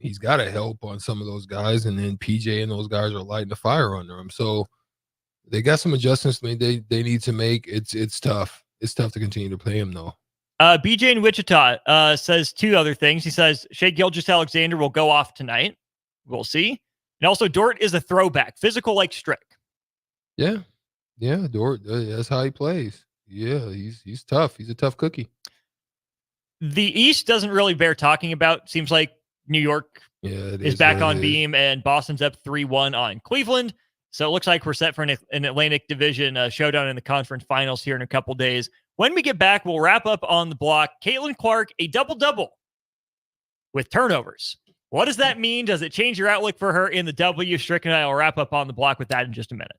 he's got to help on some of those guys, and then PJ and those guys are lighting the fire under him. So they got some adjustments they need to make. It's tough. It's tough to continue to play him though. BJ in Wichita says 2 other things. He says Shea Gilgeous-Alexander will go off tonight. We'll see. And also Dort is a throwback, physical like Strick. Yeah, Dort. That's how he plays. Yeah, he's tough. He's a tough cookie. The East doesn't really bear talking about. Seems like New York is back on beam, and Boston's up 3-1 on Cleveland. So it looks like we're set for an Atlantic Division showdown in the conference finals here in a couple days. When we get back, we'll wrap up on the block. Caitlin Clark, a double-double with turnovers. What does that mean? Does it change your outlook for her in the W? Strick and I will wrap up on the block with that in just a minute.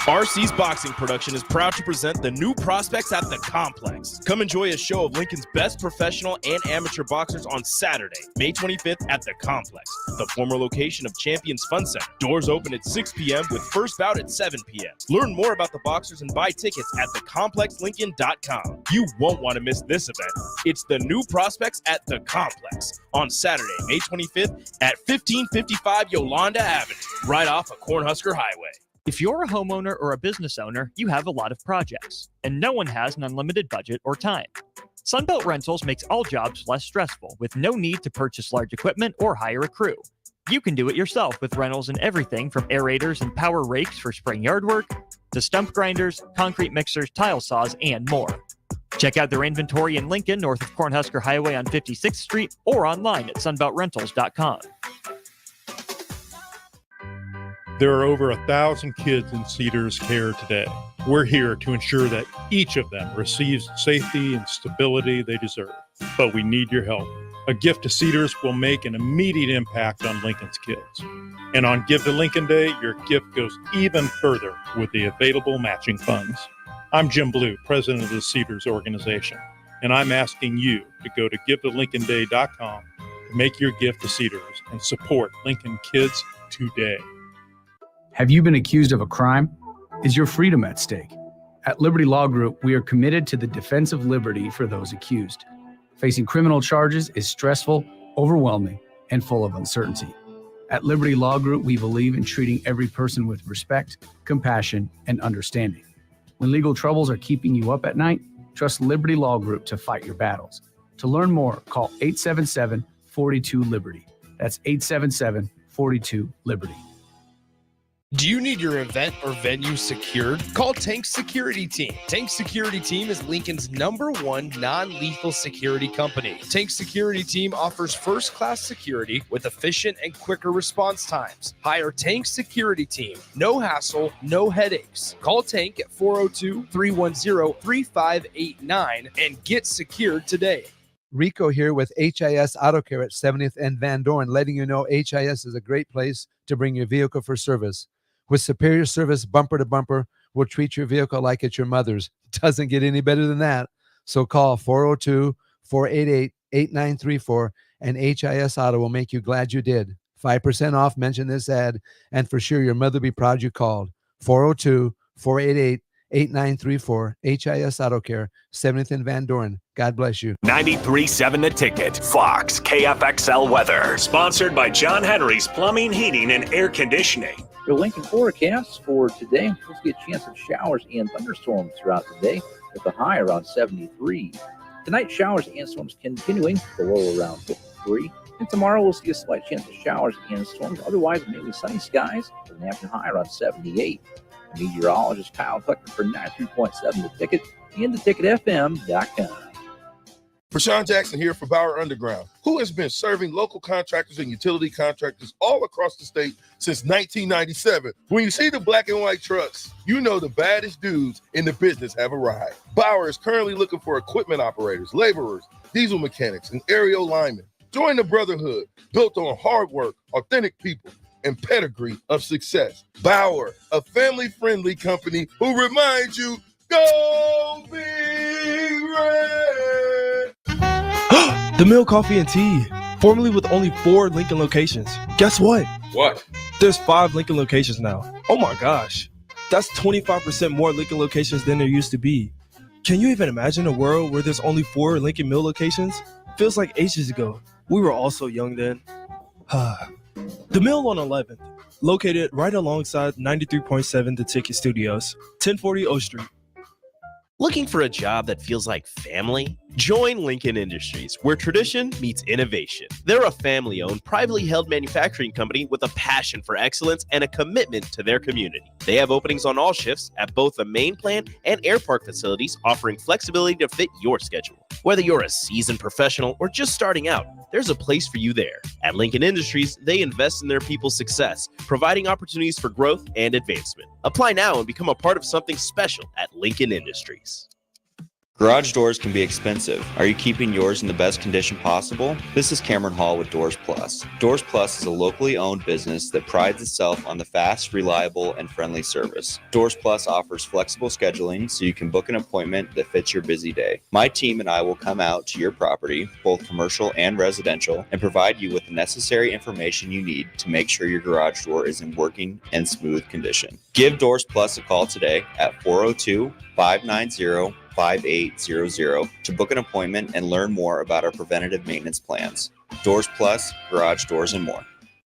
RC's boxing production is proud to present the new prospects at the Complex. Come enjoy a show of Lincoln's best professional and amateur boxers on Saturday, May 25th at the Complex, the former location of Champions Fun Center. Doors open at 6 p.m. with first bout at 7 p.m. Learn more about the boxers and buy tickets at thecomplexlincoln.com. You won't want to miss this event. It's the new prospects at the Complex on Saturday, May 25th at 1555 Yolanda Avenue, right off of Cornhusker Highway. If you're a homeowner or a business owner, you have a lot of projects, and no one has an unlimited budget or time. Sunbelt Rentals makes all jobs less stressful with no need to purchase large equipment or hire a crew. You can do it yourself with rentals and everything from aerators and power rakes for spring yard work to stump grinders, concrete mixers, tile saws, and more. Check out their inventory in Lincoln, north of Cornhusker Highway on 56th Street, or online at sunbeltrentals.com. There are over 1,000 kids in Cedars care today. We're here to ensure that each of them receives safety and stability they deserve. But we need your help. A gift to Cedars will make an immediate impact on Lincoln's kids. And on Give to Lincoln Day, your gift goes even further with the available matching funds. I'm Jim Blue, president of the Cedars organization, and I'm asking you to go to givetolincolnday.com to make your gift to Cedars and support Lincoln kids today. Have you been accused of a crime? Is your freedom at stake? At Liberty Law Group, we are committed to the defense of liberty for those accused. Facing criminal charges is stressful, overwhelming, and full of uncertainty. At Liberty Law Group, we believe in treating every person with respect, compassion, and understanding. When legal troubles are keeping you up at night, trust Liberty Law Group to fight your battles. To learn more, call 877-42-LIBERTY. That's 877-42-LIBERTY. Do you need your event or venue secured? Call Tank Security Team. Tank Security Team is Lincoln's #1 non-lethal security company. Tank Security Team offers first-class security with efficient and quicker response times. Hire Tank Security Team. No hassle, no headaches. Call Tank at 402-310-3589 and get secured today. Rico here with HIS Auto Care at 70th and Van Dorn, letting you know HIS is a great place to bring your vehicle for service. With superior service bumper to bumper, we'll treat your vehicle like it's your mother's. It doesn't get any better than that. So call 402-488-8934 and HIS Auto will make you glad you did. 5% off, mention this ad, and for sure your mother will be proud you called. 402-488-8934, HIS Auto Care, 70th and Van Dorn. God bless you. 93.7 The Ticket, Fox, KFXL weather. Sponsored by John Henry's Plumbing, Heating, and Air Conditioning. Your Lincoln forecast for today, we'll see a chance of showers and thunderstorms throughout the day with a high around 73. Tonight, showers and storms continuing, the low around 53. And tomorrow, we'll see a slight chance of showers and storms. Otherwise, mainly sunny skies with an afternoon high around 78. Meteorologist Kyle Tucker for 93.7 The Ticket and theticketfm.com. Rashawn Jackson here for Bauer Underground, who has been serving local contractors and utility contractors all across the state since 1997. When you see the black and white trucks, you know the baddest dudes in the business have arrived. Bauer is currently looking for equipment operators, laborers, diesel mechanics, and aerial linemen. Join the brotherhood built on hard work, authentic people, and pedigree of success. Bauer, a family-friendly company who reminds you, go Big Red! The Mill Coffee and Tea, formerly with only 4 Lincoln locations. Guess what? What? There's 5 Lincoln locations now. Oh my gosh. That's 25% more Lincoln locations than there used to be. Can you even imagine a world where there's only 4 Lincoln Mill locations? Feels like ages ago. We were all so young then. The Mill on 11th, located right alongside 93.7 The Ticket Studios, 1040 O Street. Looking for a job that feels like family? Join Lincoln Industries, where tradition meets innovation. They're a family-owned, privately held manufacturing company with a passion for excellence and a commitment to their community. They have openings on all shifts at both the main plant and air park facilities, offering flexibility to fit your schedule. Whether you're a seasoned professional or just starting out, there's a place for you there. At Lincoln Industries, they invest in their people's success, providing opportunities for growth and advancement. Apply now and become a part of something special at Lincoln Industries. Garage doors can be expensive. Are you keeping yours in the best condition possible? This is Cameron Hall with Doors Plus. Doors Plus is a locally owned business that prides itself on the fast, reliable, and friendly service. Doors Plus offers flexible scheduling so you can book an appointment that fits your busy day. My team and I will come out to your property, both commercial and residential, and provide you with the necessary information you need to make sure your garage door is in working and smooth condition. Give Doors Plus a call today at 402-590-5800 to book an appointment and learn more about our preventative maintenance plans. Doors Plus, garage doors, and more.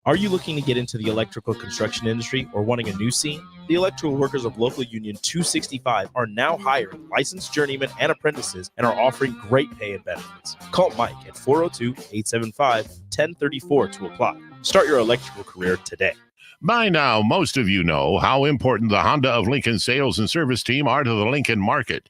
Are you looking to get into the electrical construction industry or wanting a new scene? The electrical workers of Local Union 265 are now hiring licensed journeymen and apprentices and are offering great pay and benefits. Call Mike at 402-875-1034 to apply. Start your electrical career today. By now, most of you know how important the Honda of Lincoln sales and service team are to the Lincoln market.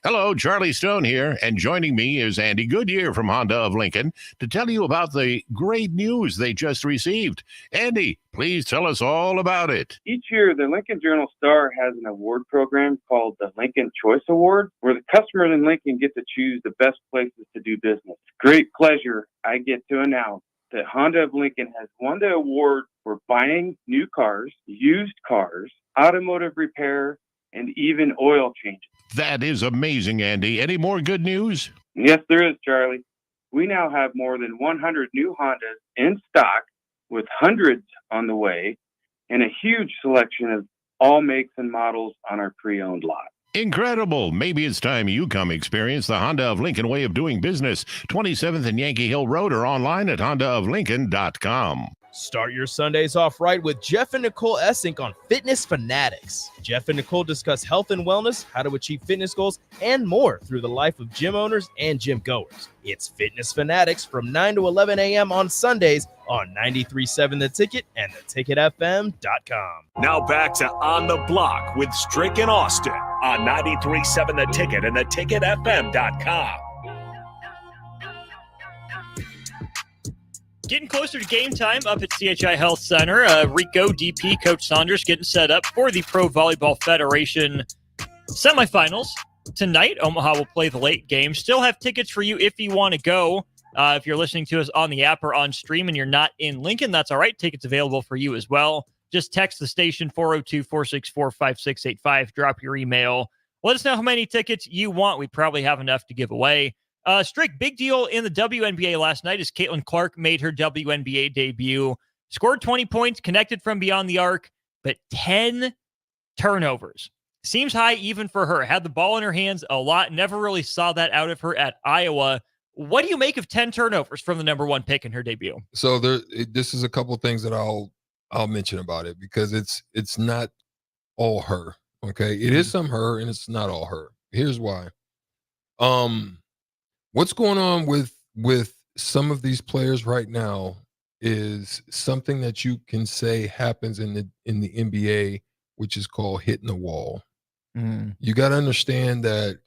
Hello, Charlie Stone here, and joining me is Andy Goodyear from Honda of Lincoln to tell you about the great news they just received. Andy, please tell us all about it. Each year, the Lincoln Journal-Star has an award program called the Lincoln Choice Award, where the customers in Lincoln get to choose the best places to do business. Great pleasure I get to announce that Honda of Lincoln has won the award for buying new cars, used cars, automotive repair, and even oil changes. That is amazing, Andy. Any more good news? Yes, there is, Charlie. We now have more than 100 new Hondas in stock, with hundreds on the way, and a huge selection of all makes and models on our pre-owned lot. Incredible. Maybe it's time you come experience the Honda of Lincoln way of doing business. 27th and Yankee Hill Road, or online at hondaoflincoln.com. Start your Sundays off right with Jeff and Nicole Essink on Fitness Fanatics. Jeff and Nicole discuss health and wellness, how to achieve fitness goals, and more through the life of gym owners and gym goers. It's Fitness Fanatics from 9 to 11 a.m. on Sundays on 93.7 The Ticket and theticketfm.com. Now back to On the Block with Strick and Austin on 93.7 The Ticket and theticketfm.com. Getting closer to game time up at CHI Health Center. Rico, DP, Coach Saunders getting set up for the Pro Volleyball Federation semifinals. Tonight, Omaha will play the late game. Still have tickets for you if you want to go. If you're listening to us on the app or on stream and you're not in Lincoln, that's all right. Tickets available for you as well. Just text the station 402-464-5685. Drop your email. Let us know how many tickets you want. We probably have enough to give away. Strick, big deal in the WNBA last night as Caitlin Clark made her WNBA debut. Scored 20 points, connected from beyond the arc, but 10 turnovers. Seems high even for her. Had the ball in her hands a lot. Never really saw that out of her at Iowa. What do you make of 10 turnovers from the number one pick in her debut? So this is a couple of things that I'll mention about it, because it's not all her. Okay, it is some her, and it's not all her. Here's why. What's going on with some of these players right now is something that you can say happens in the NBA, which is called hitting the wall. You got to understand that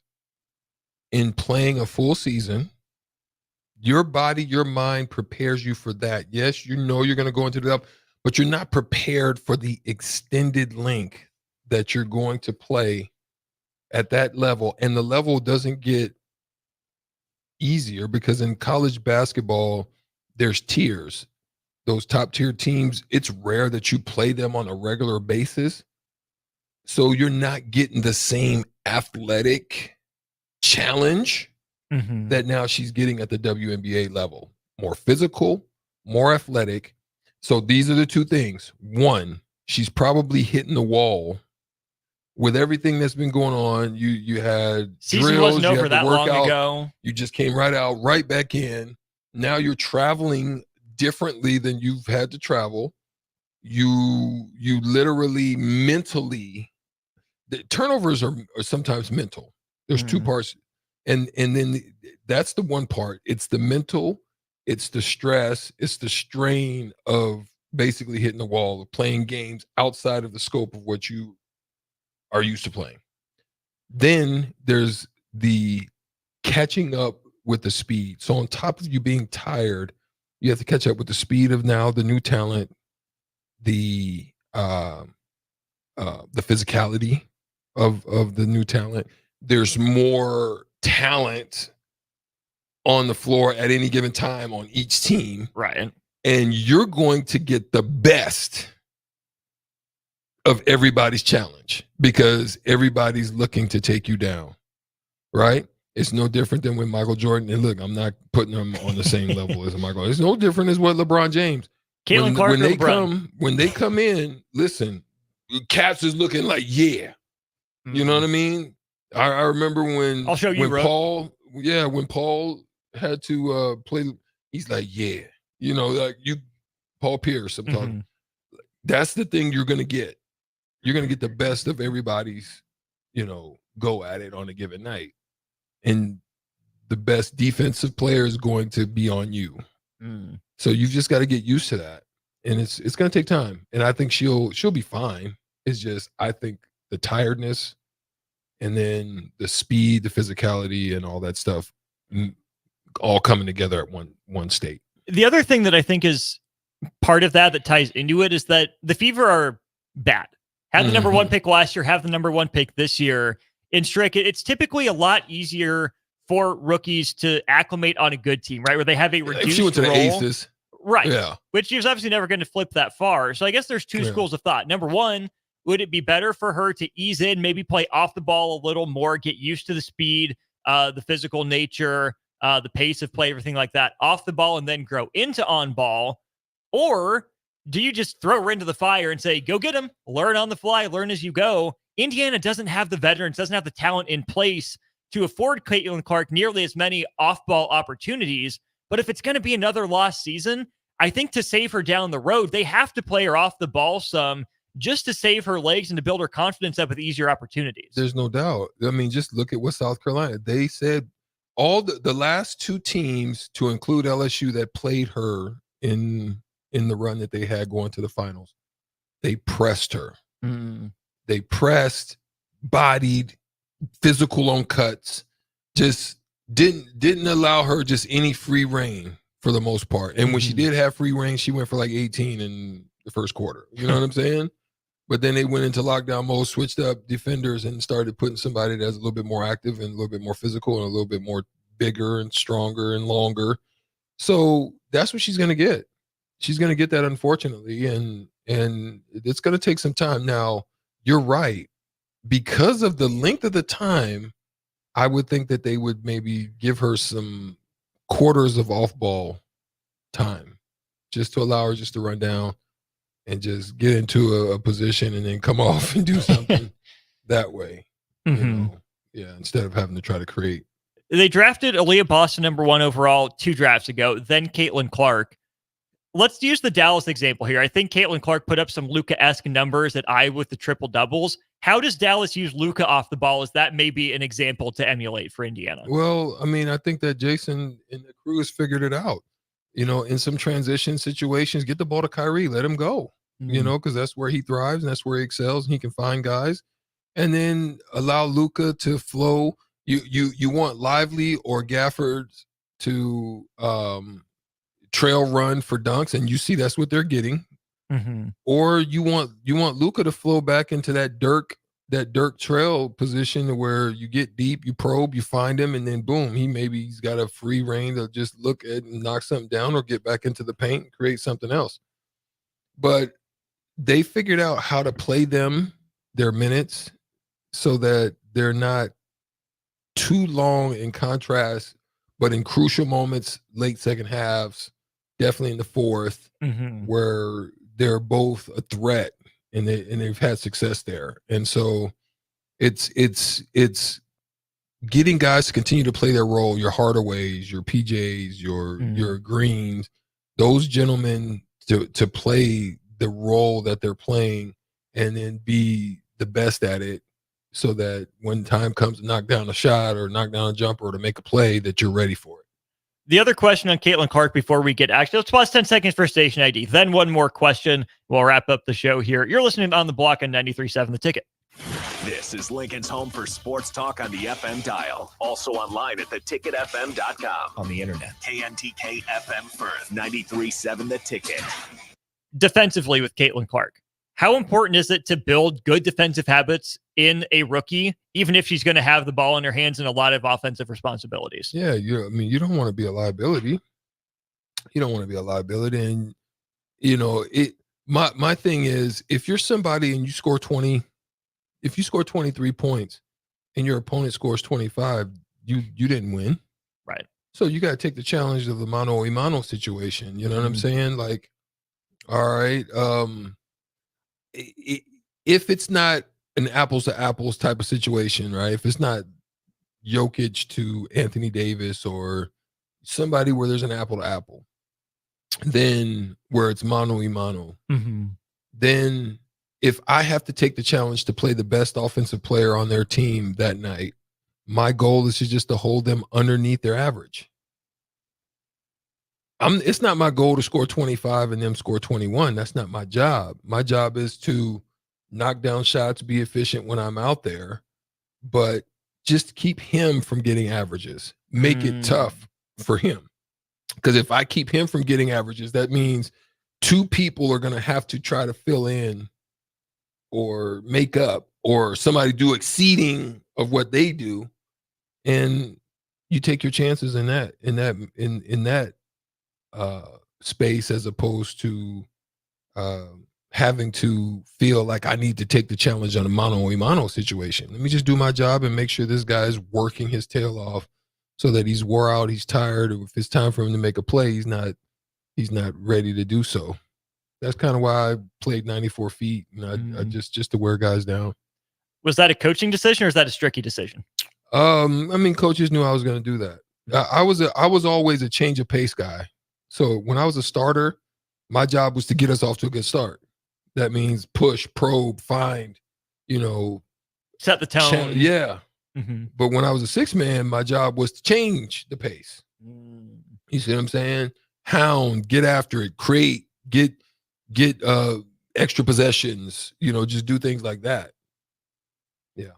in playing a full season, your body, your mind prepares you for that. Yes, you know you're going to go into the up, but you're not prepared for the extended length that you're going to play at that level. And the level doesn't get easier, because in college basketball, there's tiers. Those top tier teams, it's rare that you play them on a regular basis. So you're not getting the same athletic challenge that now she's getting at the WNBA level. More physical, more athletic. So these are the two things. One, she's probably hitting the wall with everything that's been going on. You had Season drills, wasn't over that long ago. You just came right out, right back in. Now you're traveling differently than you've had to travel. You literally mentally, the turnovers are sometimes mental. There's two parts, and then that's the one part. It's the mental, it's the stress, it's the strain of basically hitting the wall, of playing games outside of the scope of what you are used to playing. Then there's the catching up with the speed. So on top of you being tired, you have to catch up with the speed of now the new talent, the physicality of the new talent. There's more talent on the floor at any given time on each team. Right. And you're going to get the best of everybody's challenge because everybody's looking to take you down, right? It's no different than when Michael Jordan, and look, I'm not putting him on the same level as Michael. It's no different as what LeBron James. Caitlin Clark When they come in, listen, Caps is looking like, yeah. You know what I mean? I remember when I'll show you, when Paul had to play, he's like, yeah. You know, like Paul Pierce, I'm talking. That's the thing you're gonna get. You're gonna get the best of everybody's, go at it on a given night. And the best defensive player is going to be on you. So you've just got to get used to that. And it's going to take time. And I think she'll be fine. It's just, I think the tiredness and then the speed, the physicality and all that stuff all coming together at one state. The other thing that I think is part of that ties into it is that the Fever are bad. Had the number one pick last year, have the number one pick this year. In Strick, it's typically a lot easier for rookies to acclimate on a good team, right? Where they have a reduced She went to the role. Aces. Right. Yeah. Which she was obviously never going to flip that far. So I guess there's two schools of thought. Number one, would it be better for her to ease in, maybe play off the ball a little more, get used to the speed, the physical nature, the pace of play, everything like that, off the ball, and then grow into on ball? Or do you just throw her into the fire and say, go get him, learn on the fly, learn as you go? Indiana doesn't have the veterans, doesn't have the talent in place to afford Caitlin Clark nearly as many off-ball opportunities. But if it's going to be another lost season, I think to save her down the road, they have to play her off the ball some just to save her legs and to build her confidence up with easier opportunities. There's no doubt. I mean, just look at what South Carolina, they said all the last two teams, to include LSU, that played her in the run that they had going to the finals, they pressed her. They pressed, bodied, physical on cuts, just didn't allow her just any free reign for the most part. And when she did have free reign, she went for like 18 in the first quarter. You know what I'm saying? But then they went into lockdown mode, switched up defenders, and started putting somebody that's a little bit more active and a little bit more physical and a little bit more bigger and stronger and longer. So that's what she's going to get. She's going to get that, unfortunately, and it's going to take some time. Now, you're right. Because of the length of the time, I would think that they would maybe give her some quarters of off-ball time just to allow her just to run down and just get into a position and then come off and do something that way. Yeah, instead of having to try to create. They drafted Aaliyah Boston number 1 overall 2 drafts ago, then Caitlin Clark. Let's use the Dallas example here. I think Caitlin Clark put up some Luka-esque numbers at Iowa with the triple doubles. How does Dallas use Luka off the ball? Is that maybe an example to emulate for Indiana? Well, I mean, I think that Jason and the crew has figured it out. In some transition situations, get the ball to Kyrie, let him go, because that's where he thrives and that's where he excels and he can find guys. And then allow Luka to flow. You want Lively or Gafford to trail run for dunks, and you see that's what they're getting. Or you want Luka to flow back into that Dirk trail position where you get deep, you probe, you find him, and then boom, he's got a free reign to just look at and knock something down or get back into the paint and create something else. But they figured out how to play their minutes so that they're not too long in contrast, but in crucial moments, late second halves, definitely in the fourth, where they're both a threat and they've had success there. And so it's getting guys to continue to play their role, your Hardaways, your PJs, your Greens, those gentlemen to play the role that they're playing and then be the best at it so that when time comes to knock down a shot or knock down a jumper or to make a play, that you're ready for it. The other question on Caitlin Clark before we get let's pause 10 seconds for station ID. Then one more question. We'll wrap up the show here. You're listening on The Block on 93.7 The Ticket. This is Lincoln's home for sports talk on the FM dial. Also online at theticketfm.com. On the internet. KNTK FM Firth, 93.7 The Ticket. Defensively with Caitlin Clark, How important is it to build good defensive habits in a rookie, even if she's going to have the ball in her hands and a lot of offensive responsibilities? Yeah, you don't want to be a liability. You don't want to be a liability. And, my thing is, if you're somebody and you score 20, if you score 23 points and your opponent scores 25, you didn't win. Right. So you got to take the challenge of the mano a mano situation. You know what I'm saying? Like, all right, if it's not an apples to apples type of situation, right? If it's not Jokic to Anthony Davis or somebody where there's an apple to apple, then where it's mano a mano, then if I have to take the challenge to play the best offensive player on their team that night, my goal is just to hold them underneath their average. It's not my goal to score 25 and them score 21. That's not my job. My job is to knock down shots, be efficient when I'm out there, but just keep him from getting averages. Make it tough for him. Because if I keep him from getting averages, that means two people are going to have to try to fill in or make up, or somebody do exceeding of what they do. And you take your chances in that space, as opposed to having to feel like I need to take the challenge on a mano situation. Let me just do my job and make sure this guy's working his tail off so that he's wore out, he's tired, or if it's time for him to make a play, he's not ready to do so. That's kind of why I played 94 feet. And I just to wear guys down. Was that a coaching decision or is that a Stricky decision? Coaches knew I was going to do that. I was always a change of pace guy. So when I was a starter, my job was to get us off to a good start. That means push, probe, find, set the tone. Yeah. But when I was a six man, my job was to change the pace. You see what I'm saying? Hound, get after it, create, get extra possessions, just do things like that. Yeah.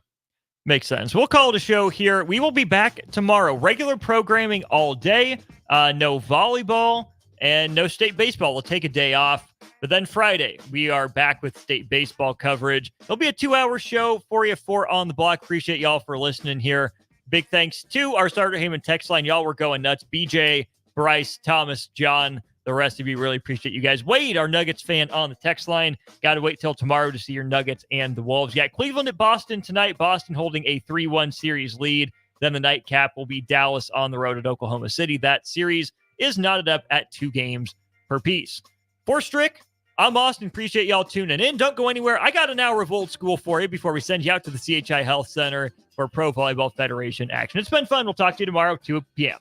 Makes sense. We'll call it a show here. We will be back tomorrow. Regular programming all day. No volleyball and no state baseball. We'll take a day off. But then Friday, we are back with state baseball coverage. It'll be a 2-hour show for you, 4 on the block. Appreciate y'all for listening here. Big thanks to our Starter Heyman text line. Y'all were going nuts. BJ, Bryce, Thomas, John, the rest of you. Really appreciate you guys. Wade, our Nuggets fan on the text line. Got to wait till tomorrow to see your Nuggets and the Wolves. You got Cleveland at Boston tonight. Boston holding a 3-1 series lead. Then the nightcap will be Dallas on the road at Oklahoma City. That series is knotted up at 2 games per piece. For Strick, I'm Austin. Appreciate y'all tuning in. Don't go anywhere. I got an hour of old school for you before we send you out to the CHI Health Center for Pro Volleyball Federation action. It's been fun. We'll talk to you tomorrow, 2 p.m.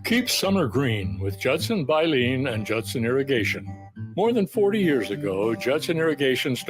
Keep summer green with Judson Baleen and Judson Irrigation. More than 40 years ago, Judson Irrigation started